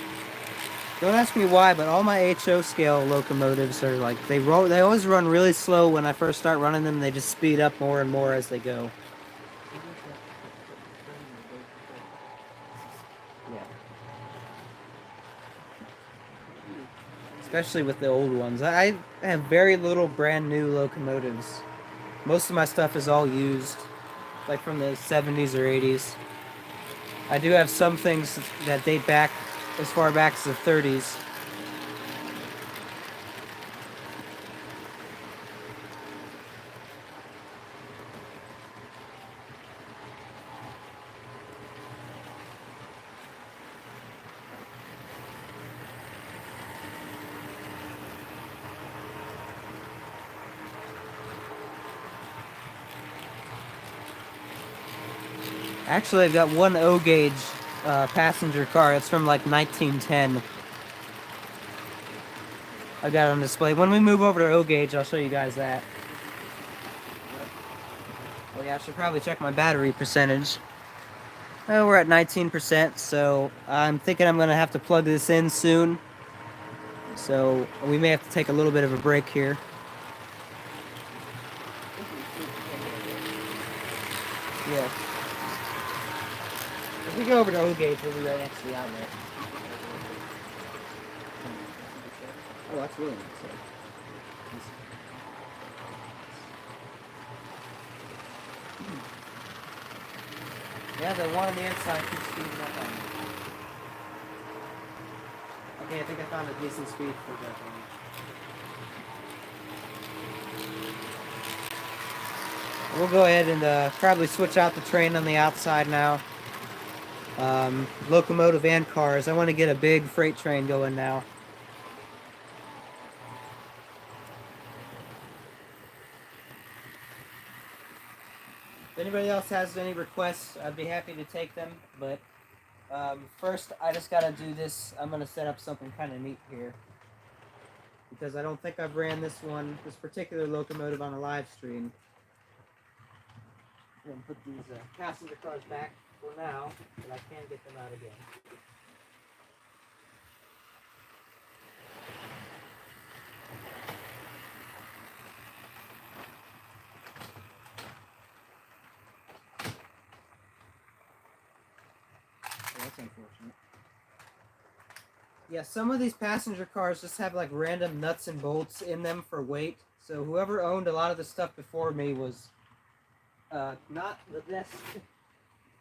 Don't ask me why, but all my HO scale locomotives are like they always run really slow when I first start running them. They just speed up more and more as they go. Yeah. Especially with the old ones. I have very little brand new locomotives. Most of my stuff is all used, like from the 70s or 80s. I do have some things that date back as far back as the 30s. Actually, I've got one O gauge passenger car. It's from like 1910. I've got it on display. When we move over to O gauge, I'll show you guys that. Oh yeah, I should probably check my battery percentage. Oh, we're at 19%, so I'm thinking I'm gonna have to plug this in soon. So we may have to take a little bit of a break here. If we go over to O gauge, we'll be right next to the outlet. Oh, that's really nice. Yeah, the one on the inside keeps speeding up on me. Okay, I think I found a decent speed for that one. We'll go ahead and probably switch out the train on the outside now. Locomotive and cars. I want to get a big freight train going now. If anybody else has any requests, I'd be happy to take them. But first, I just got to do this. I'm going to set up something kind of neat here. Because I don't think I've ran this particular locomotive on a live stream. I'm going to put these passenger cars back for now, but I can get them out again. That's unfortunate. Yeah, some of these passenger cars just have like random nuts and bolts in them for weight. So whoever owned a lot of the stuff before me was not the best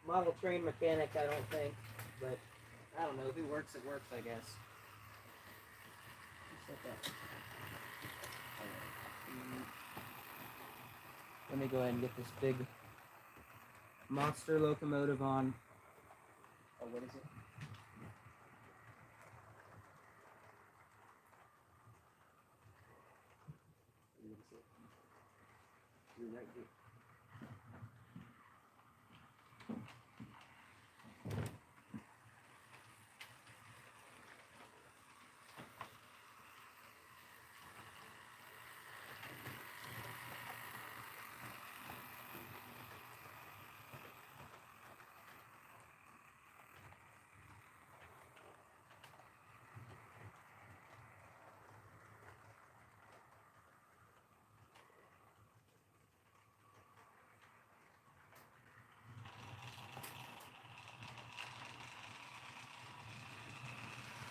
model train mechanic, I don't think. But I don't know. If it works, it works, I guess. Let me go ahead and get this big monster locomotive on. Oh, what is it? Right here.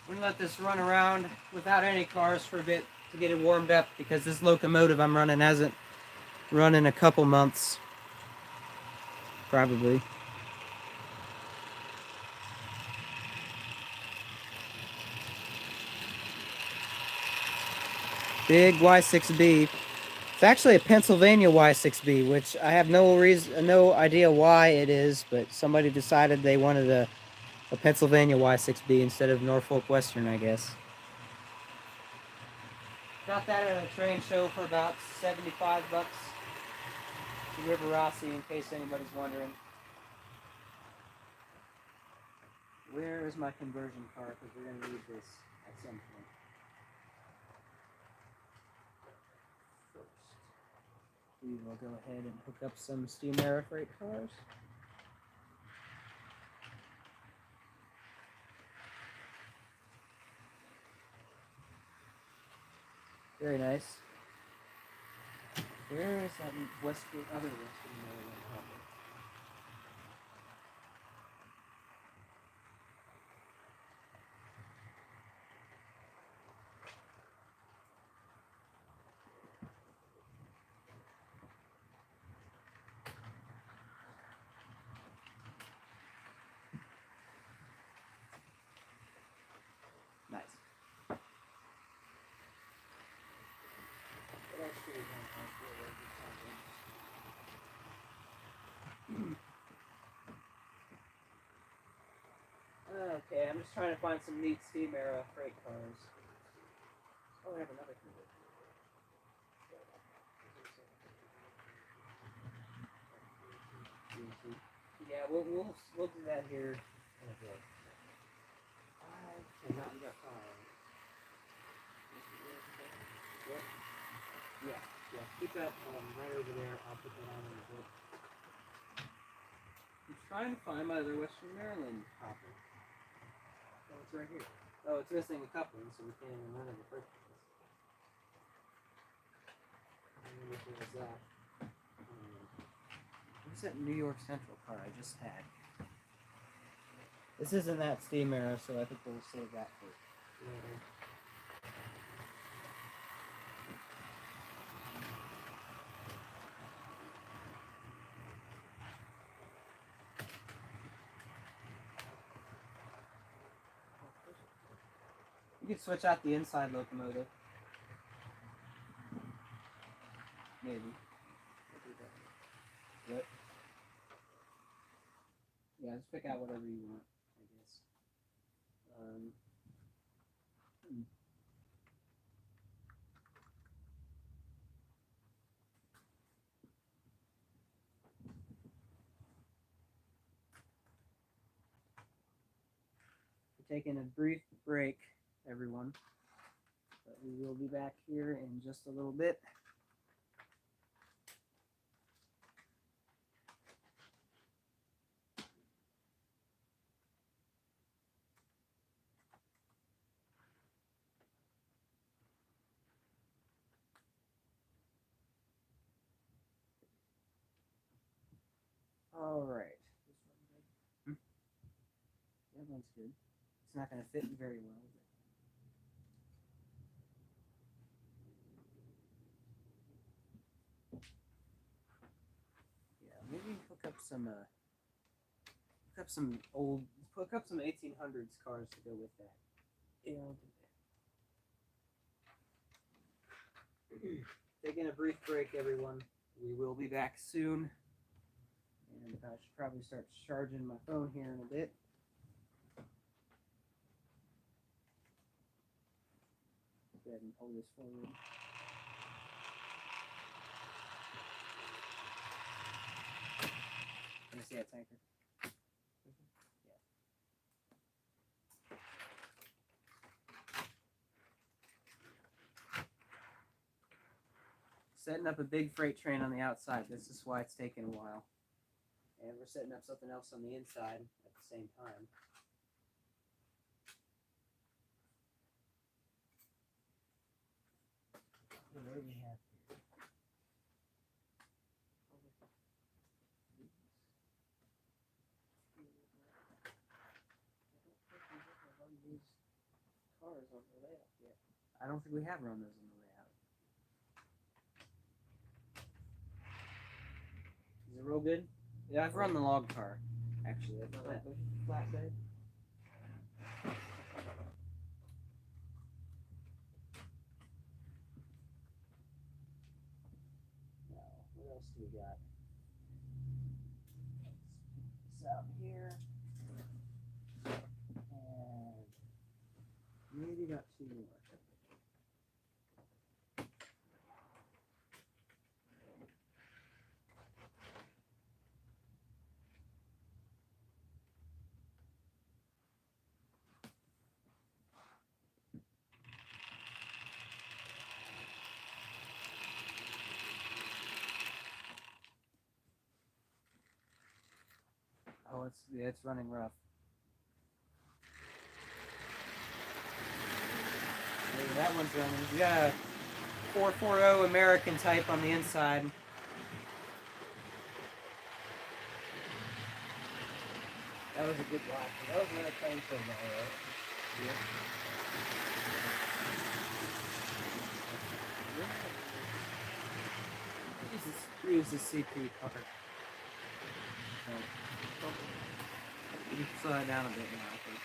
We're going to let this run around without any cars for a bit to get it warmed up because this locomotive I'm running hasn't run in a couple months. Probably. Big Y6B. It's actually a Pennsylvania Y6B, which I have no idea why it is, but somebody decided they wanted a Pennsylvania Y6B instead of Norfolk Western, I guess. Got that at a train show for about $75 to River Rossi, in case anybody's wondering. Where is my conversion car? Because we're going to need this at some point. First, we will go ahead and hook up some steam air freight cars. Very nice. Where is that other Western Maryland harbor? Nice. Okay, I'm just trying to find some neat steam era freight cars. Oh, we have another conversion. Yeah, we'll do that here in a bit. I cannot get five. Yeah. Keep that right over there. I'll put that on in a bit. I'm trying to find my other Western Maryland hopper. Oh, it's right here. Oh, it's missing a coupling, so we can't even run it in the first place. Which was that? What's that New York Central car I just had? This isn't that steam era, so I think we'll save that for later. You could switch out the inside locomotive. Maybe. What? Yeah, just pick out whatever you want, I guess. We're taking a brief break, everyone. But we will be back here in just a little bit. All right. That one's good. It's not going to fit very well. Yeah, maybe hook up some 1800s cars to go with that. Yeah, I'll do that. Taking a brief break, everyone. We will be back soon. And I should probably start charging my phone here in a bit. Go ahead and hold this forward. Can I see that tanker? Yeah. Setting up a big freight train on the outside. This is why it's taking a while. And we're setting up something else on the inside at the same time. What do we have here? These cars on the layout yet. I don't think we have run those on the layout. Is it real good? Yeah, I've run the log car, actually. I've run the flatbed. Now, what else do we got? Let's pick this out here. And maybe got two more. Oh, it's running rough. Maybe that one's running. We got a 440 American type on the inside. That was a good block. That was another plane show now, right? Yeah. Use the CP card. You can slow it down a bit now, I think.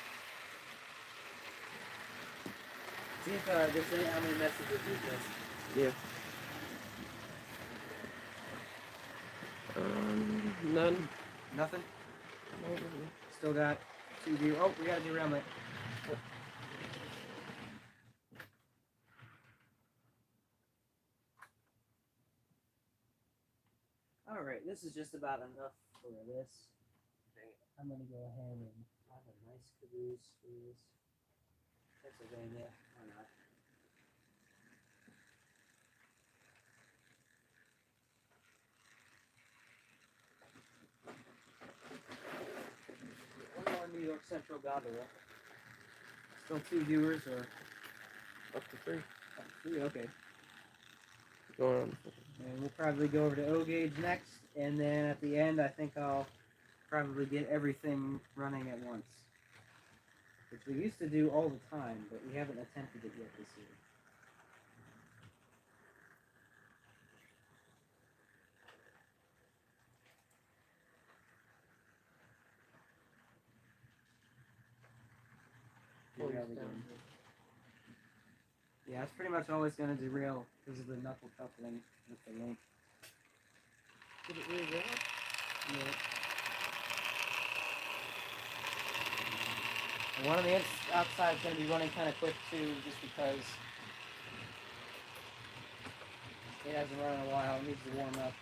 See if there's how many messages you missed. Yeah. None. Nothing? Still got 2 view. Oh, we got a new round. Alright, this is just about enough for this. I'm going to go ahead and have a nice caboose for this. Pennsylvania, why not? One more New York Central gobble. Still 2 viewers or? Up to 3. Up to 3, okay. Going on. And we'll probably go over to O-Gauge next, and then at the end I think I'll probably get everything running at once. which we used to do all the time, but we haven't attempted it yet this year. Derailed again. Yeah, it's pretty much always going to derail because of the knuckle coupling with the link. Did it really derail? Yeah. And one on the outside is going to be running kind of quick too, just because it hasn't run in a while. It needs to warm up.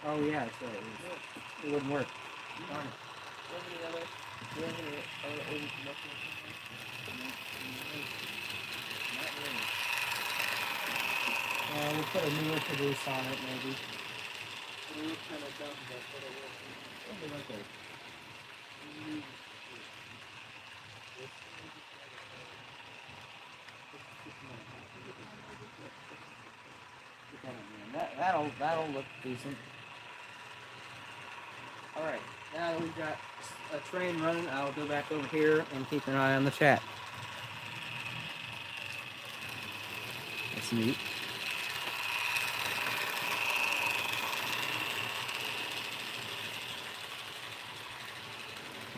Oh yeah, that's right. It wouldn't work. Darn it. We'll put a newer caboose on it, maybe. Okay. That'll look decent. All right, now that we've got a train running, I'll go back over here and keep an eye on the chat. That's neat.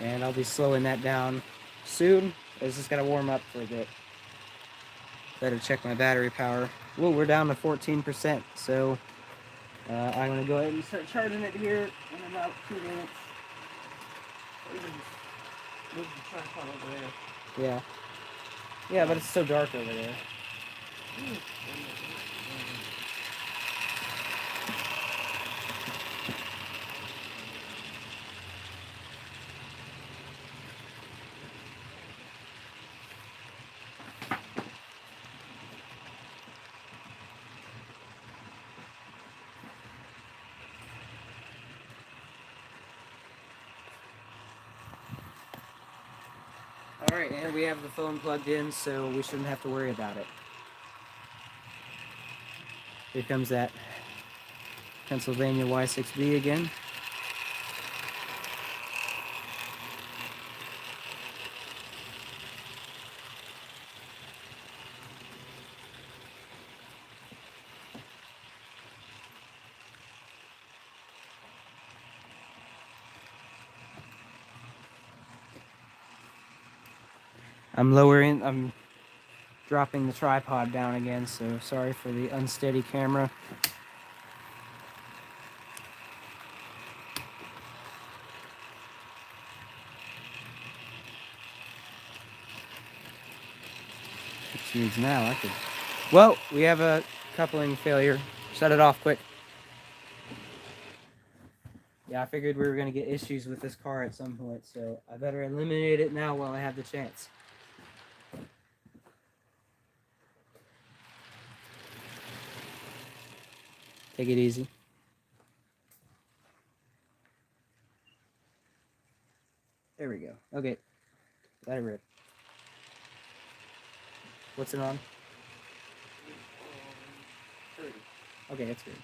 And I'll be slowing that down soon. It's just gotta warm up for a bit. Better check my battery power. Whoa, we're down to 14%, so I'm gonna go ahead and start charging it here in about 2 minutes. Move the tripod over there. Yeah. Yeah, but it's so dark over there. Alright, and we have the phone plugged in, so we shouldn't have to worry about it. Here comes that Pennsylvania Y6B again. I'm dropping the tripod down again, so sorry for the unsteady camera. Which means now I could... Well, we have a coupling failure. Shut it off quick. Yeah, I figured we were going to get issues with this car at some point, so I better eliminate it now while I have the chance. Take it easy. There we go. Okay. Let it rip. What's it on? 30. Okay, that's good.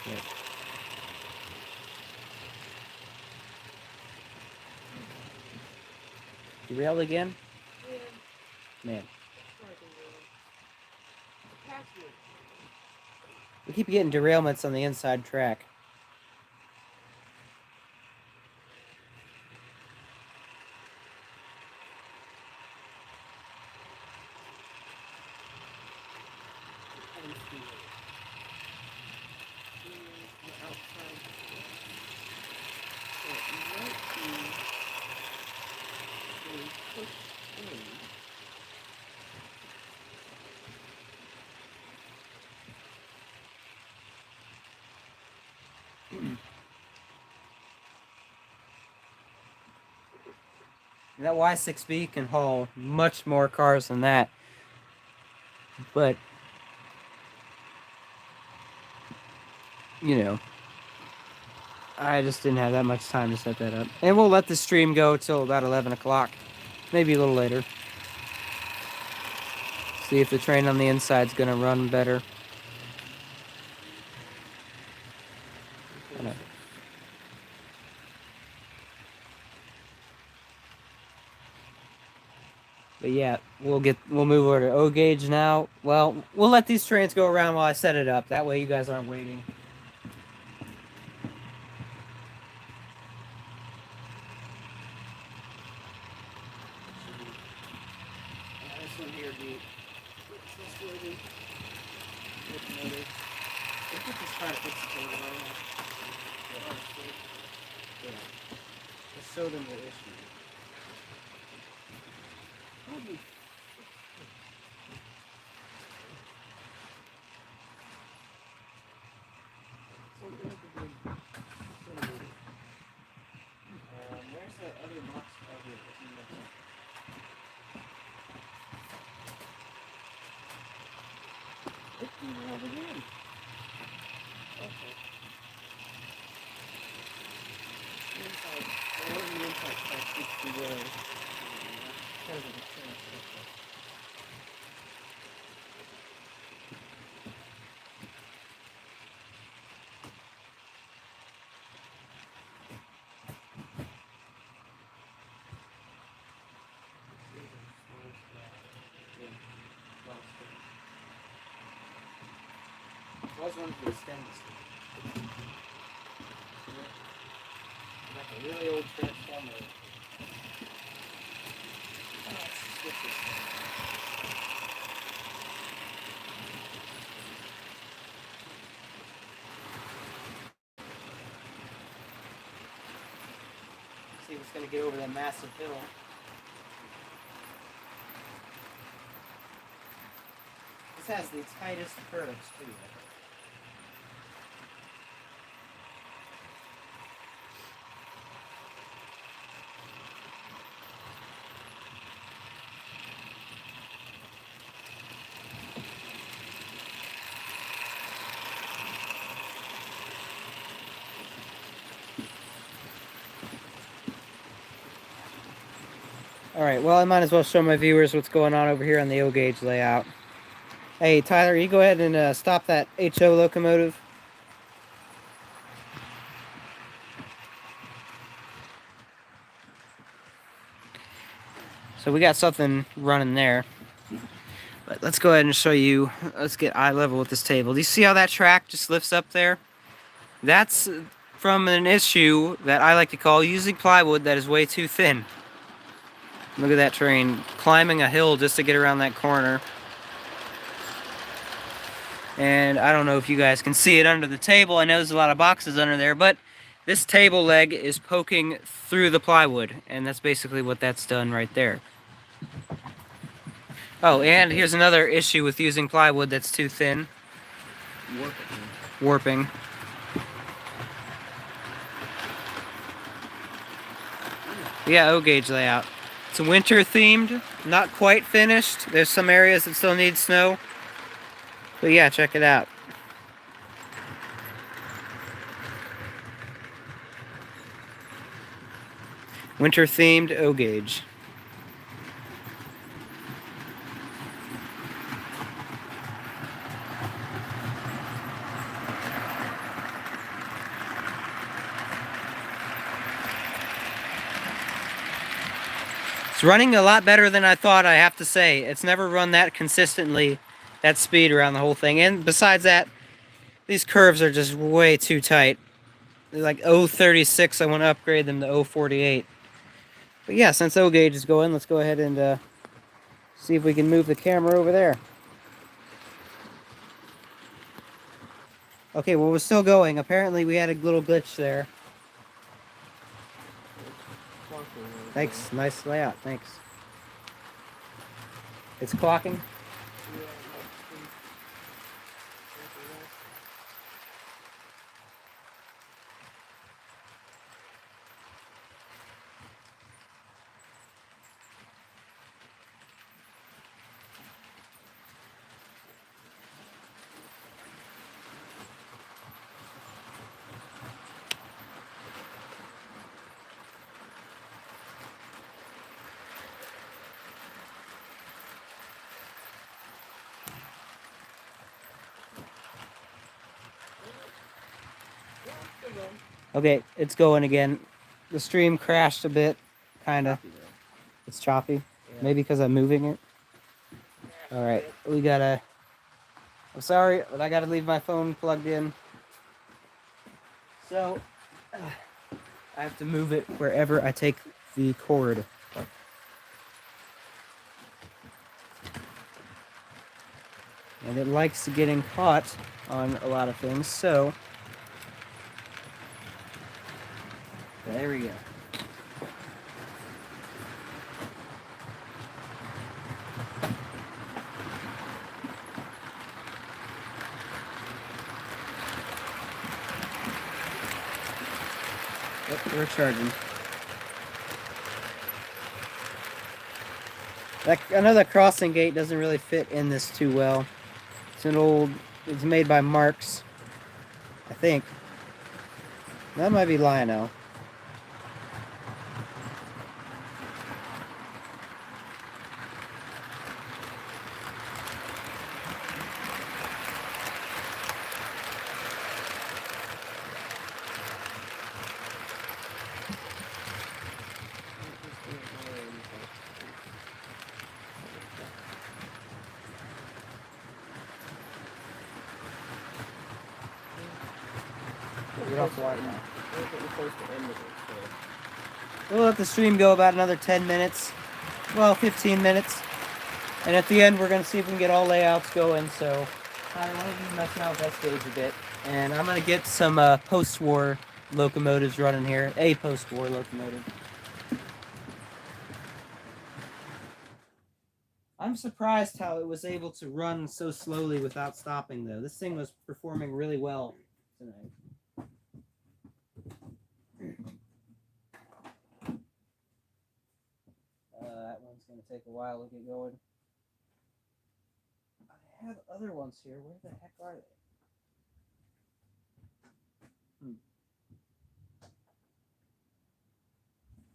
Yeah. Derailed again? Man. We keep getting derailments on the inside track. That Y6B can haul much more cars than that. But, you know, I just didn't have that much time to set that up. And we'll let the stream go till about 11 o'clock. Maybe a little later. See if the train on the inside's gonna run better. But yeah, we'll move over to O gauge now. Well, we'll let these trains go around while I set it up. That way you guys aren't waiting. This one here be trustworthy. Locomotive. I think this trying to fix the cable right now. Yeah. Let's show them the issue. Where's that other box over here? Okay. Inside, the inside part fits the way. Because of the transfer. I was wanting to extend this thing. Like a really old transformer. Oh, let's switch this thing. See if it's going to get over that massive hill. This has the tightest curves too. Alright, well I might as well show my viewers what's going on over here on the O gauge layout. Hey Tyler, you go ahead and stop that HO locomotive. So we got something running there. But let's go ahead and show you, let's get eye level with this table. Do you see how that track just lifts up there? That's from an issue that I like to call using plywood that is way too thin. Look at that train climbing a hill just to get around that corner. And I don't know if you guys can see it under the table. I know there's a lot of boxes under there, but this table leg is poking through the plywood, and that's basically what that's done right there. Oh, and here's another issue with using plywood that's too thin. Warping. Yeah, O gauge layout. It's winter themed, not quite finished. There's some areas that still need snow. But yeah, check it out. Winter themed O gauge. It's running a lot better than I thought, I have to say. It's never run that consistently, that speed around the whole thing. And besides that, these curves are just way too tight. They're like 0.36, I want to upgrade them to 0.48. But yeah, since O gauge is going, let's go ahead and see if we can move the camera over there. Okay, well, we're still going. Apparently we had a little glitch there. Thanks, nice layout, thanks. It's clocking? Okay, it's going again. The stream crashed a bit, kind of. Copy that. It's choppy. Yeah. Maybe because I'm moving it. All right, we gotta. I'm sorry, but I gotta leave my phone plugged in. So, I have to move it wherever I take the cord. And it likes getting caught on a lot of things, so. There we go. Yep, we're charging. I know that crossing gate doesn't really fit in this too well. It's made by Marks, I think. That might be Lionel. Get off the light now. We'll let the stream go about another 10 minutes. Well, 15 minutes. And at the end, we're going to see if we can get all layouts going. So, I want to be messing out with that stage a bit. And I'm going to get some post-war locomotives running here. A post-war locomotive. I'm surprised how it was able to run so slowly without stopping, though. This thing was performing really well tonight. That one's going to take a while to get going. I have other ones here. Where the heck are they?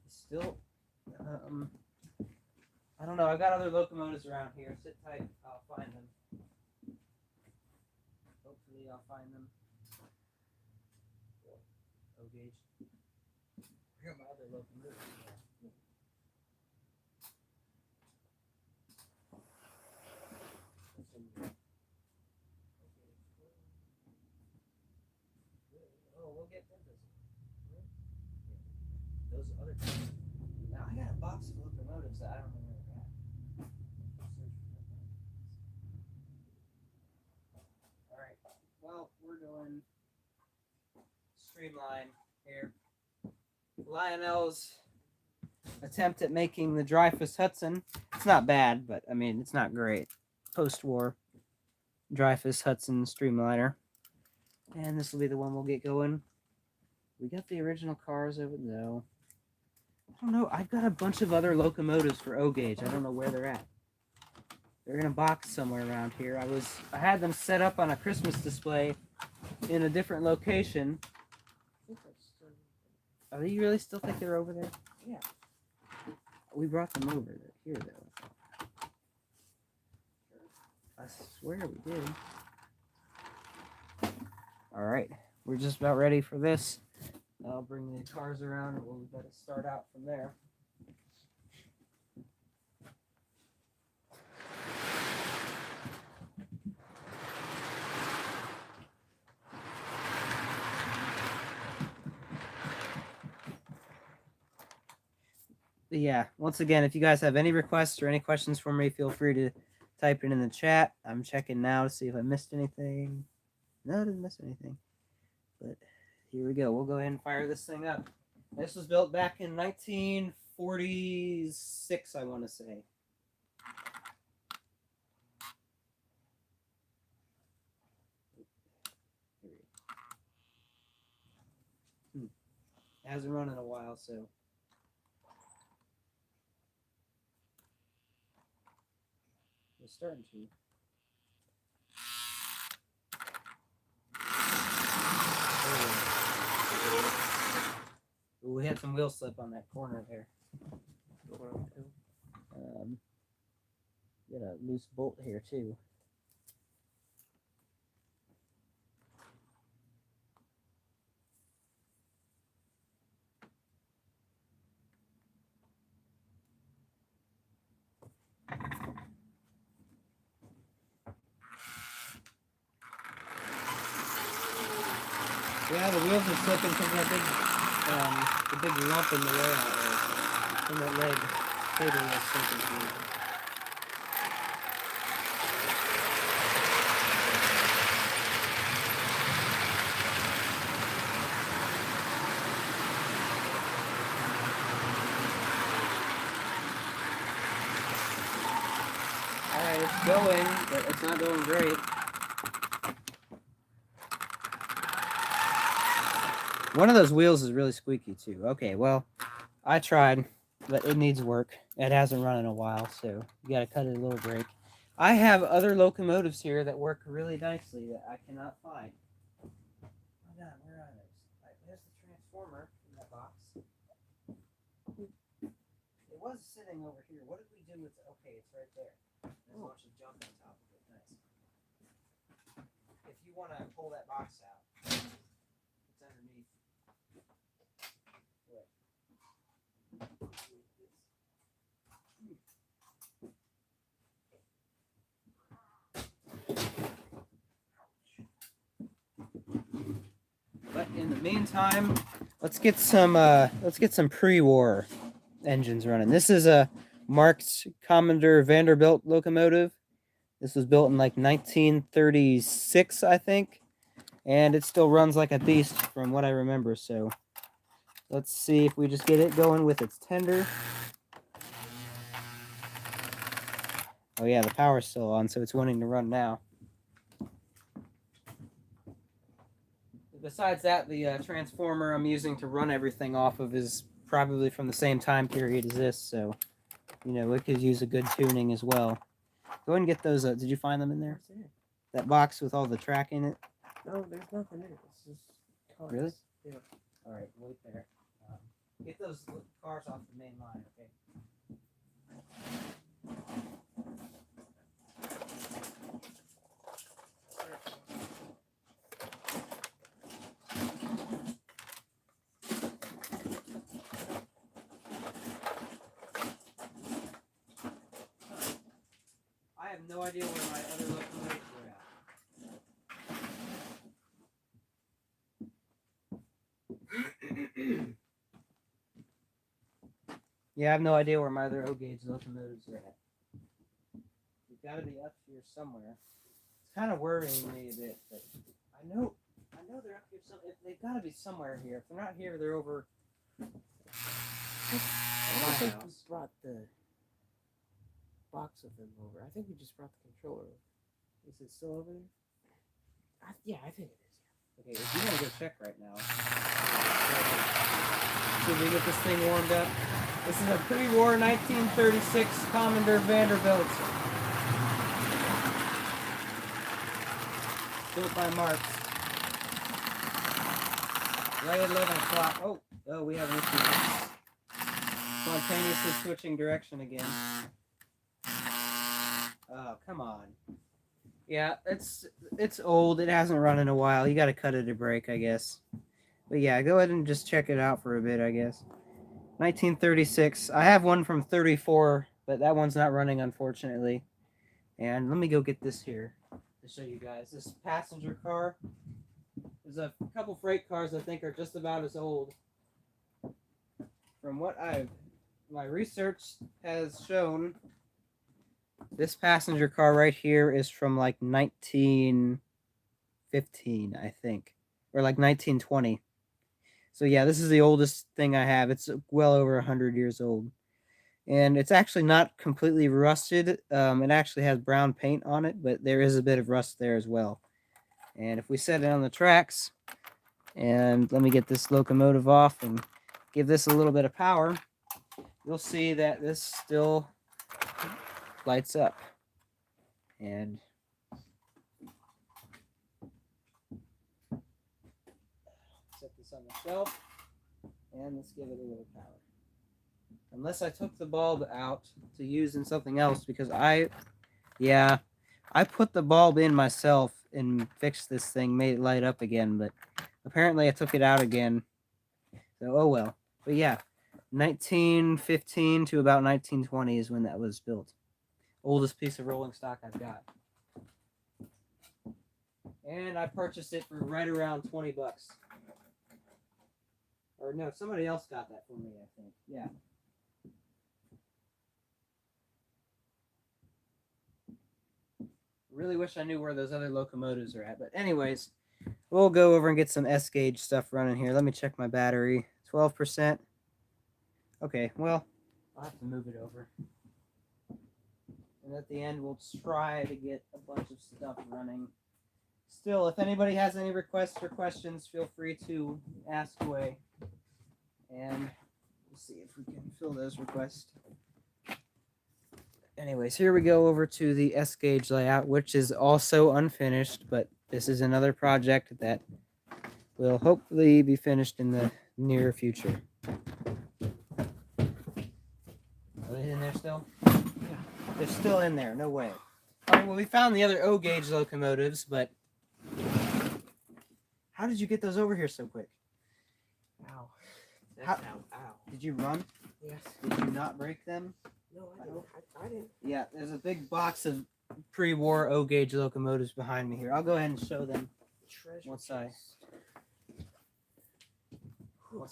Still, I don't know. I've got other locomotives around here. Sit tight. I'll find them. Hopefully, I'll find them. Oh, gauge. Here are my other locomotives. Oh, we'll get them. Those other things. Now I got a box of locomotives that I don't know where they're at. All right. Well, we're doing streamline here. Lionel's attempt at making the Dreyfus Hudson. It's not bad, but I mean it's not great. Post-war Dreyfus Hudson streamliner. And this will be the one we'll get going. We got the original cars over there. I don't know. I've got a bunch of other locomotives for O gauge. I don't know where they're at. They're in a box somewhere around here. I had them set up on a Christmas display in a different location. Oh, you really still think they're over there? Yeah. We brought them over here though. I swear we did. All right, we're just about ready for this. I'll bring the cars around and we'll better start out from there. But yeah, once again, if you guys have any requests or any questions for me, feel free to type it in the chat. I'm checking now to see if I missed anything. No, I didn't miss anything. But here we go. We'll go ahead and fire this thing up. This was built back in 1946, I want to say. It hasn't run in a while, so. It's starting to. Ooh, we had some wheel slip on that corner there. Got a loose bolt here too. Yeah, the wheels are slipping because of that the big lump in the layout there. From that leg. Cable was slipping through. Alright, it's going, but it's not going great. One of those wheels is really squeaky too. Okay, well, I tried, but it needs work. It hasn't run in a while, so you gotta cut it a little break. I have other locomotives here that work really nicely that I cannot find. Oh God, where are those? There's the transformer in that box. It was sitting over here. What did we do with it? Okay, it's right there. There's a bunch of junk on top of it. Nice. If you want to pull that box out, it's underneath. What? But in the meantime, let's get some pre-war engines running. This is a marked Commodore Vanderbilt locomotive. This was built in like 1936, I think, and it still runs like a beast from what I remember. So let's see if we just get it going with its tender. Oh yeah, the power's still on, so it's wanting to run now. Besides that, the transformer I'm using to run everything off of is probably from the same time period as this, so, you know, it could use a good tuning as well. Go ahead and get those, did you find them in there? That box with all the track in it? No, there's nothing in it. It's just cars. Really? Yeah. Alright, wait there. Get those cars off the main line, okay? I have no idea where my other locomotives are at. Yeah, I have no idea where my other O-gauge locomotives are at. They've got to be up here somewhere. It's kind of worrying me a bit, but I know they're up here somewhere. They've got to be somewhere here. If they're not here, they're over. I don't think we brought the box of them over. I think we just brought the controller. Is it still over there? Yeah, I think it is. Okay, if you want to go check right now. Should we get this thing warmed up? This is a pre-war 1936 Commodore Vanderbilt. Built by Marx. Right at 11 o'clock. Oh, we have an issue. Spontaneously switching direction again. Oh, come on. Yeah, it's old. It hasn't run in a while. You got to cut it a break, I guess. But yeah, go ahead and just check it out for a bit, I guess. 1936. I have one from 34, but that one's not running, unfortunately. And let me go get this here to show you guys. This passenger car. There's a couple freight cars I think are just about as old. From what my research has shown, this passenger car right here is from like 1915, I think, or like 1920. So yeah, this is the oldest thing I have. It's well over 100 years old. And it's actually not completely rusted. It actually has brown paint on it, but there is a bit of rust there as well. And if we set it on the tracks, and let me get this locomotive off and give this a little bit of power, you'll see that this still lights up. And set this on the shelf, and let's give it a little power. Unless I took the bulb out to use in something else, because I put the bulb in myself and fixed this thing, made it light up again, but apparently I took it out again. So, oh well. But yeah, 1915 to about 1920 is when that was built. Oldest piece of rolling stock I've got. And I purchased it for right around $20. Or no, somebody else got that for me, I think. Yeah. Really wish I knew where those other locomotives are at. But anyways, we'll go over and get some S-gauge stuff running here. Let me check my battery. 12%. Okay, well, I'll have to move it over. And at the end, we'll try to get a bunch of stuff running. Still, if anybody has any requests or questions, feel free to ask away. And we'll see if we can fill those requests. Anyways, here we go over to the S-gauge layout, which is also unfinished, but this is another project that will hopefully be finished in the near future. Are they in there still? Yeah. They're still in there, no way. Alright, well, we found the other O-gauge locomotives, but how did you get those over here so quick? Ow. That's How- ow. Did you run? Yes. Did you not break them? No, I didn't. I didn't. Yeah, there's a big box of pre-war O-gauge locomotives behind me here. I'll go ahead and show them Treasure once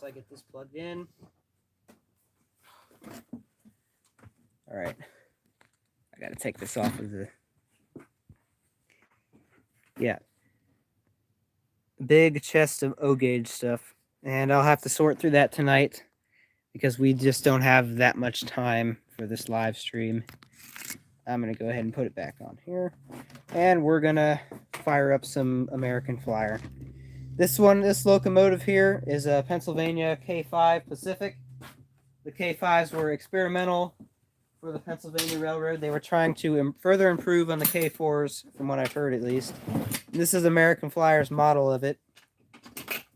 I get this plugged in. All right. I got to take this off of the... Yeah. Big chest of O-gauge stuff. And I'll have to sort through that tonight because we just don't have that much time for this live stream. I'm going to go ahead and put it back on here. And we're going to fire up some American Flyer. This locomotive here is a Pennsylvania K5 Pacific. The K5s were experimental for the Pennsylvania Railroad. They were trying to further improve on the K4s, from what I've heard at least. And this is American Flyer's model of it.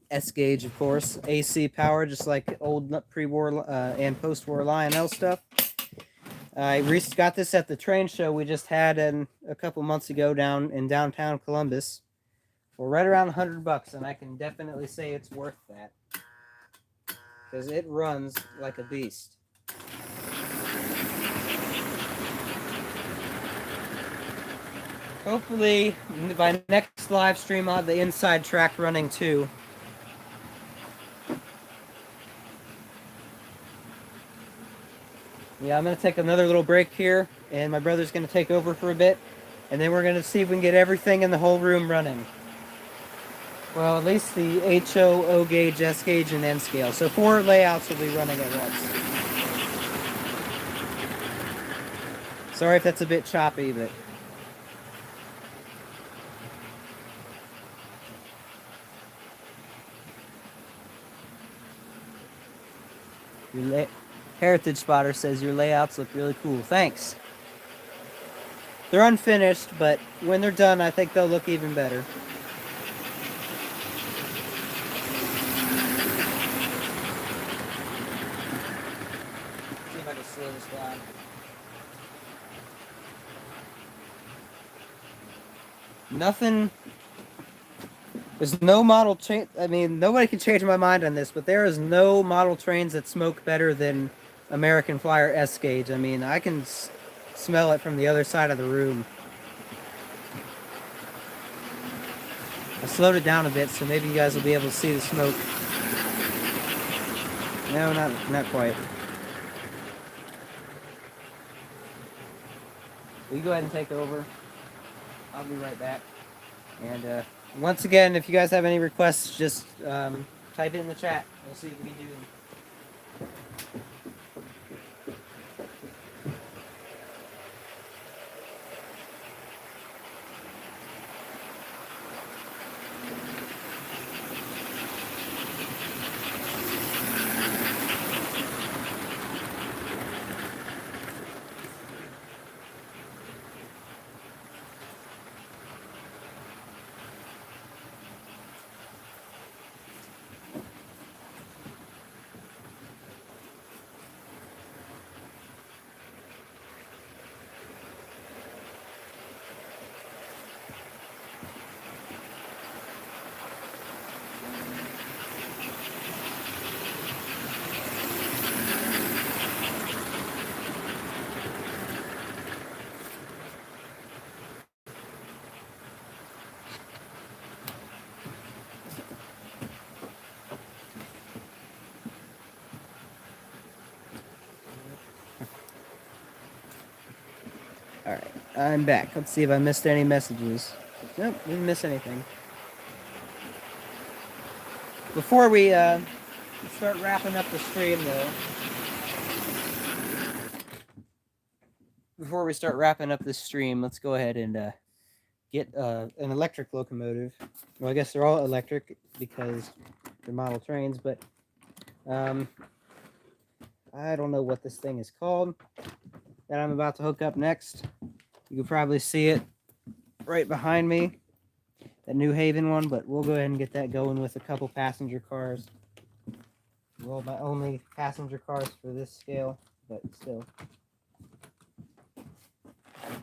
S-gauge, of course. AC power, just like old pre-war and post-war Lionel stuff. I got this at the train show we just had a couple months ago down in downtown Columbus. For right around $100, and I can definitely say it's worth that. Because it runs like a beast. Hopefully, by next live stream, I'll have the inside track running too. Yeah, I'm going to take another little break here, and my brother's going to take over for a bit, and then we're going to see if we can get everything in the whole room running. Well, at least the HO, O-gauge, S-gauge, and N-scale. So 4 layouts will be running at once. Sorry if that's a bit choppy, but... Heritage Spotter says your layouts look really cool. Thanks. They're unfinished, but when they're done, I think they'll look even better. See if I can slow this down. Nothing. There's no model change. I mean, nobody can change my mind on this, but there is no model trains that smoke better than American Flyer S-gauge. I mean, I can smell it from the other side of the room. I slowed it down a bit, so maybe you guys will be able to see the smoke. No, not quite. Will you go ahead and take over? I'll be right back. And once again, if you guys have any requests, just type it in the chat. We'll see if we can do them. Alright, I'm back. Let's see if I missed any messages. Nope, didn't miss anything. Before we start wrapping up the stream, though, let's go ahead and get an electric locomotive. Well, I guess they're all electric because they're model trains, but I don't know what this thing is called that I'm about to hook up next. You can probably see it right behind me, that New Haven one, but we'll go ahead and get that going with a couple passenger cars. Well, my only passenger cars for this scale, but still.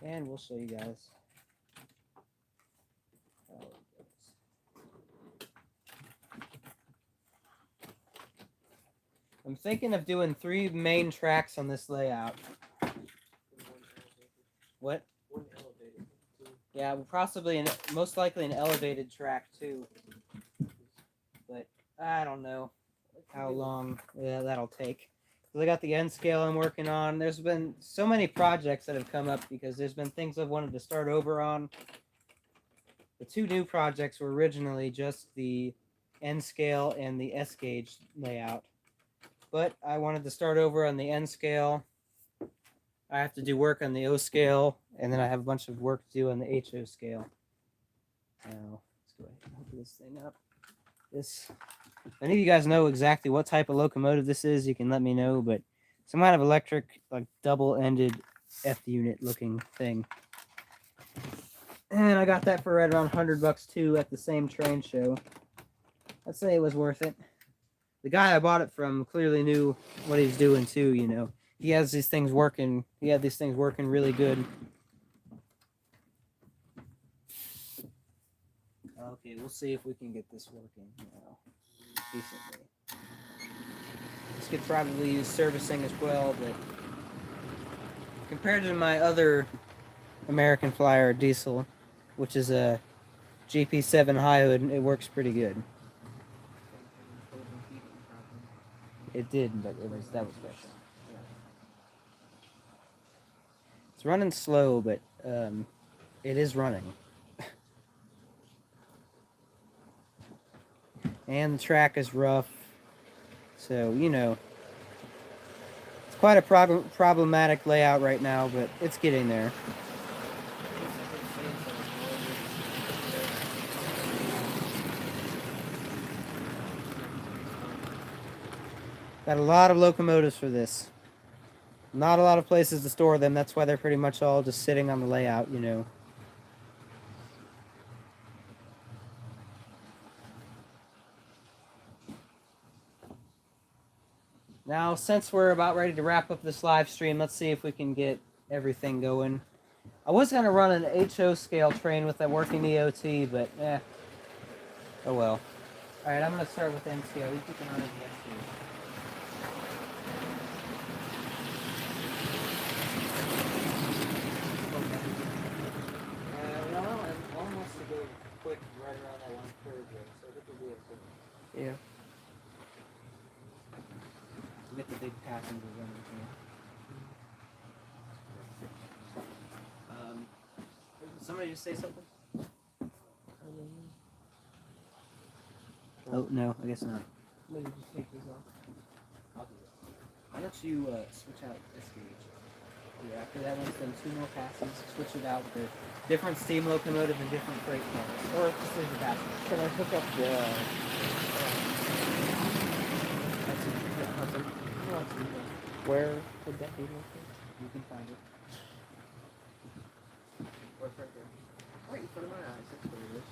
And we'll show you guys how it goes. I'm thinking of doing 3 main tracks on this layout. What? One elevated. Yeah, well, possibly, most likely an elevated track too. But I don't know how long that'll take. Because I got the N scale I'm working on. There's been so many projects that have come up because there's been things I've wanted to start over on. The 2 new projects were originally just the N scale and the S gauge layout. But I wanted to start over on the N scale. I have to do work on the O scale, and then I have a bunch of work to do on the HO scale. Now, let's go ahead and open this thing up. If any of you guys know exactly what type of locomotive this is, you can let me know, but some kind of electric, like double-ended F unit looking thing. And I got that for right around $100 too at the same train show. I'd say it was worth it. The guy I bought it from clearly knew what he was doing too, you know. He has these things working. He had these things working really good. Okay, we'll see if we can get this working now decently. This could probably use servicing as well, but compared to my other American Flyer diesel, which is a GP7 high hood, it works pretty good. It did, but that was better. It's running slow, but it is running. And the track is rough, so you know it's quite a problematic layout right now, but it's getting there. Got a lot of locomotives for this. Not a lot of places to store them. That's why they're pretty much all just sitting on the layout, you know. Now, since we're about ready to wrap up this live stream, let's see if we can get everything going. I was going to run an HO scale train with a working EOT, but oh well. Alright, I'm going to start with N scale. You keep an eye on the N scale. Well, I'm almost to go quick right around that one curve there, so it will be a quick. Yeah. Get the big passengers running here. Somebody just say something? Oh, no, I guess not. Maybe just take these off. I'll do that. Why don't you switch out this gauge? Yeah, after that one's done 2 more passes, switch it out with a different steam locomotive and different freight cars. Or just leave the passenger. Can I hook up the... Where would that be located? You can find it. Right there. Right in front of my eyes. That's what it is.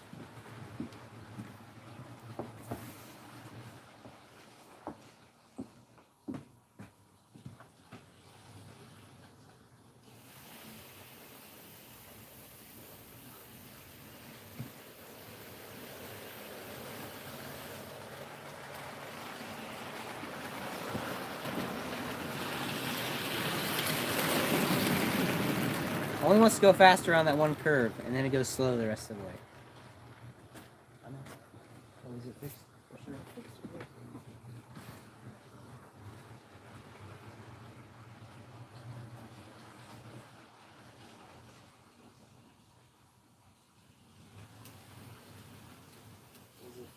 Only wants to go faster on that one curve, and then it goes slow the rest of the way. I know. Oh, is it fixed? For sure.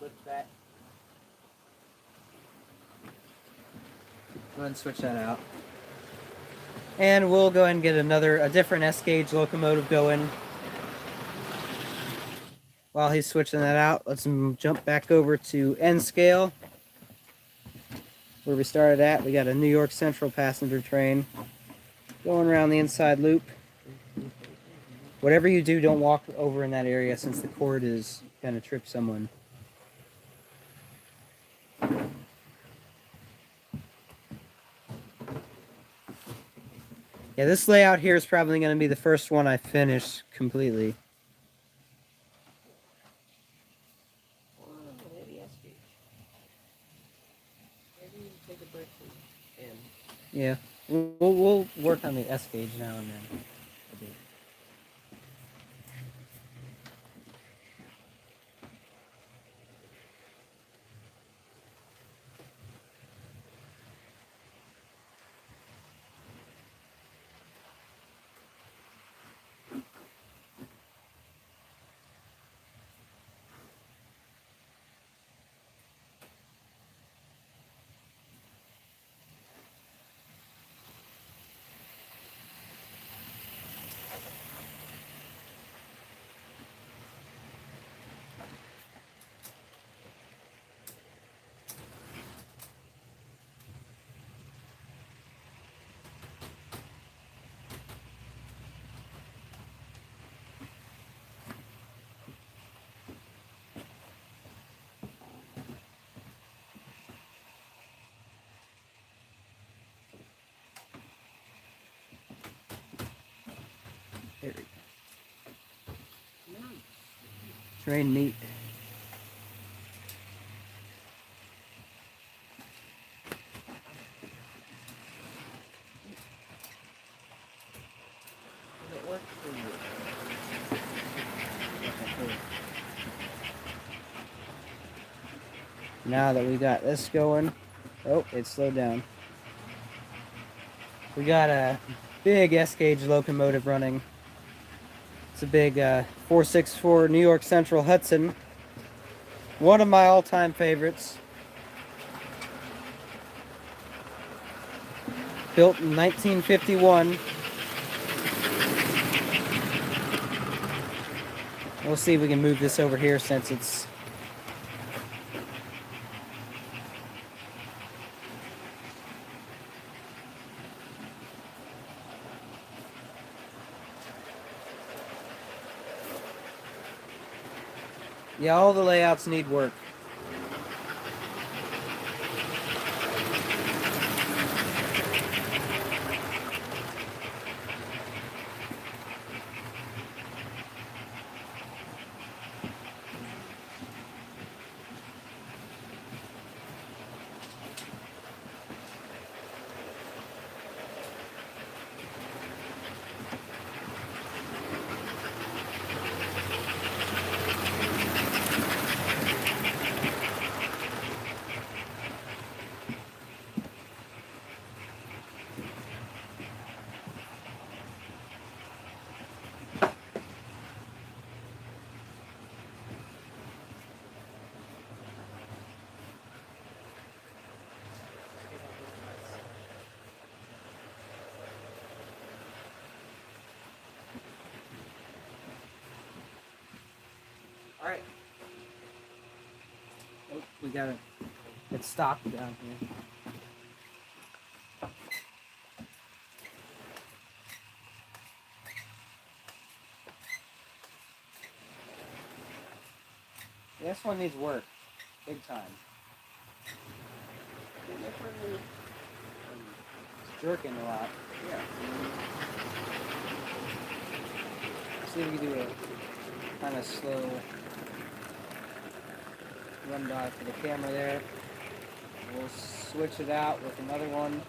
switch that. Go ahead and switch that out. And we'll go ahead and get a different S-gauge locomotive going. While he's switching that out, let's jump back over to N scale, where we started at. We got a New York Central passenger train going around the inside loop. Whatever you do, don't walk over in that area since the cord is going to trip someone. Yeah, this layout here is probably going to be the first one I finish completely. Yeah, we'll work on the S gauge now and then. There we go. Train meet. Now that we got this going, oh, it slowed down. We got a big S-gauge locomotive running. It's a big 464 New York Central Hudson. One of my all-time favorites. Built in 1951. We'll see if we can move this over here since it's... Yeah, all the layouts need work. Alright. Oh, we got it. It's stopped down here. This one needs work. Big time. It's jerking a lot. Yeah. See if we can do a kind of slow run by for the camera there. We'll switch it out with another one.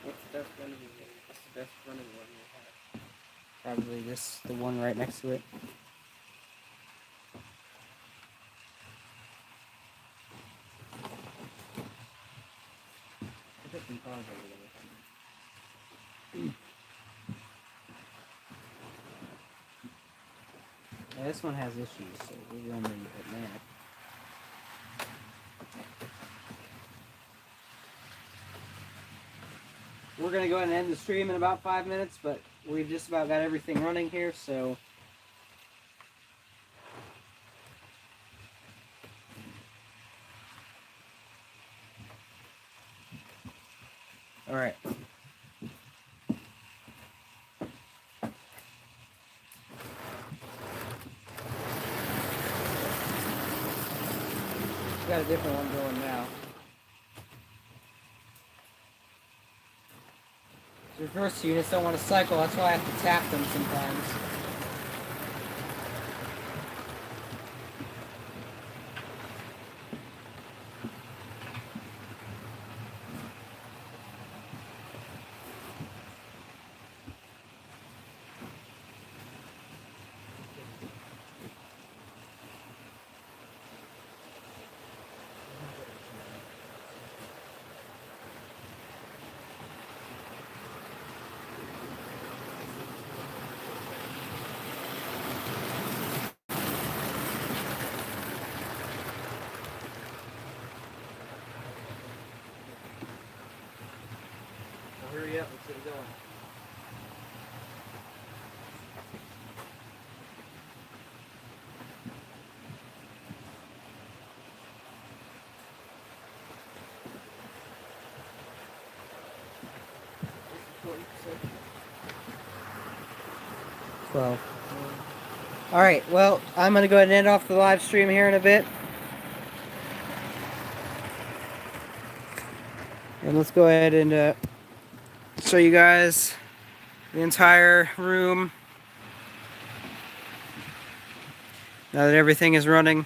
What's the best running one? What's the best running one you have? Probably this, the one right next to it. Put some cars over there. Yeah, this one has issues, so we're running it now. we're going to go ahead and end the stream in about 5 minutes, but we've just about got everything running here, so... Alright. Got a different one going now. Reverse units don't want to cycle, that's why I have to tap them sometimes. Hurry up, let's get it going. Well, alright, well, I'm going to go ahead and end off the live stream here in a bit. And let's go ahead and show you guys the entire room now that everything is running.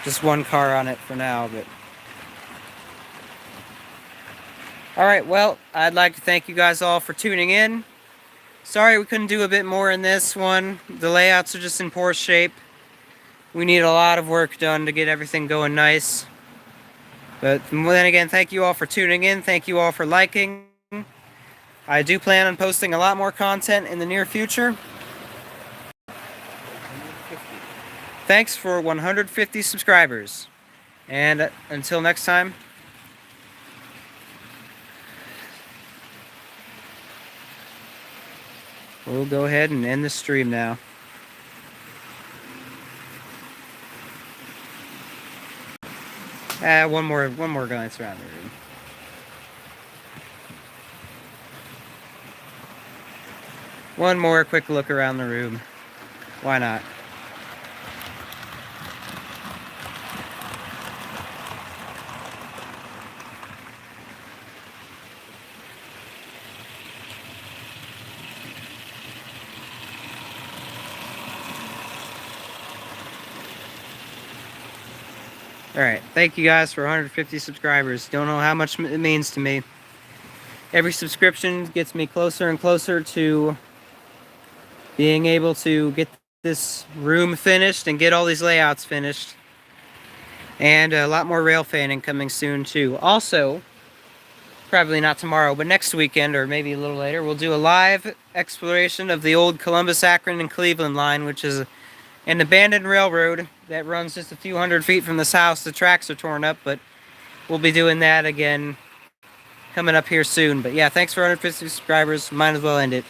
Just one car on it for now, but... Alright, well, I'd like to thank you guys all for tuning in. Sorry we couldn't do a bit more in this one. The layouts are just in poor shape. We need a lot of work done to get everything going nice. But then again, thank you all for tuning in. Thank you all for liking. I do plan on posting a lot more content in the near future. Thanks for 150 subscribers. And until next time, we'll go ahead and end the stream now. One more glance around the room. One more quick look around the room. Why not? Alright, thank you guys for 150 subscribers. Don't know how much it means to me. Every subscription gets me closer and closer to being able to get this room finished and get all these layouts finished. And a lot more rail fanning coming soon too. Also, probably not tomorrow, but next weekend or maybe a little later, we'll do a live exploration of the old Columbus, Akron, and Cleveland line, which is an abandoned railroad that runs just a few hundred feet from this house. The tracks are torn up, but we'll be doing that again coming up here soon. But yeah, thanks for 150 subscribers. Might as well end it.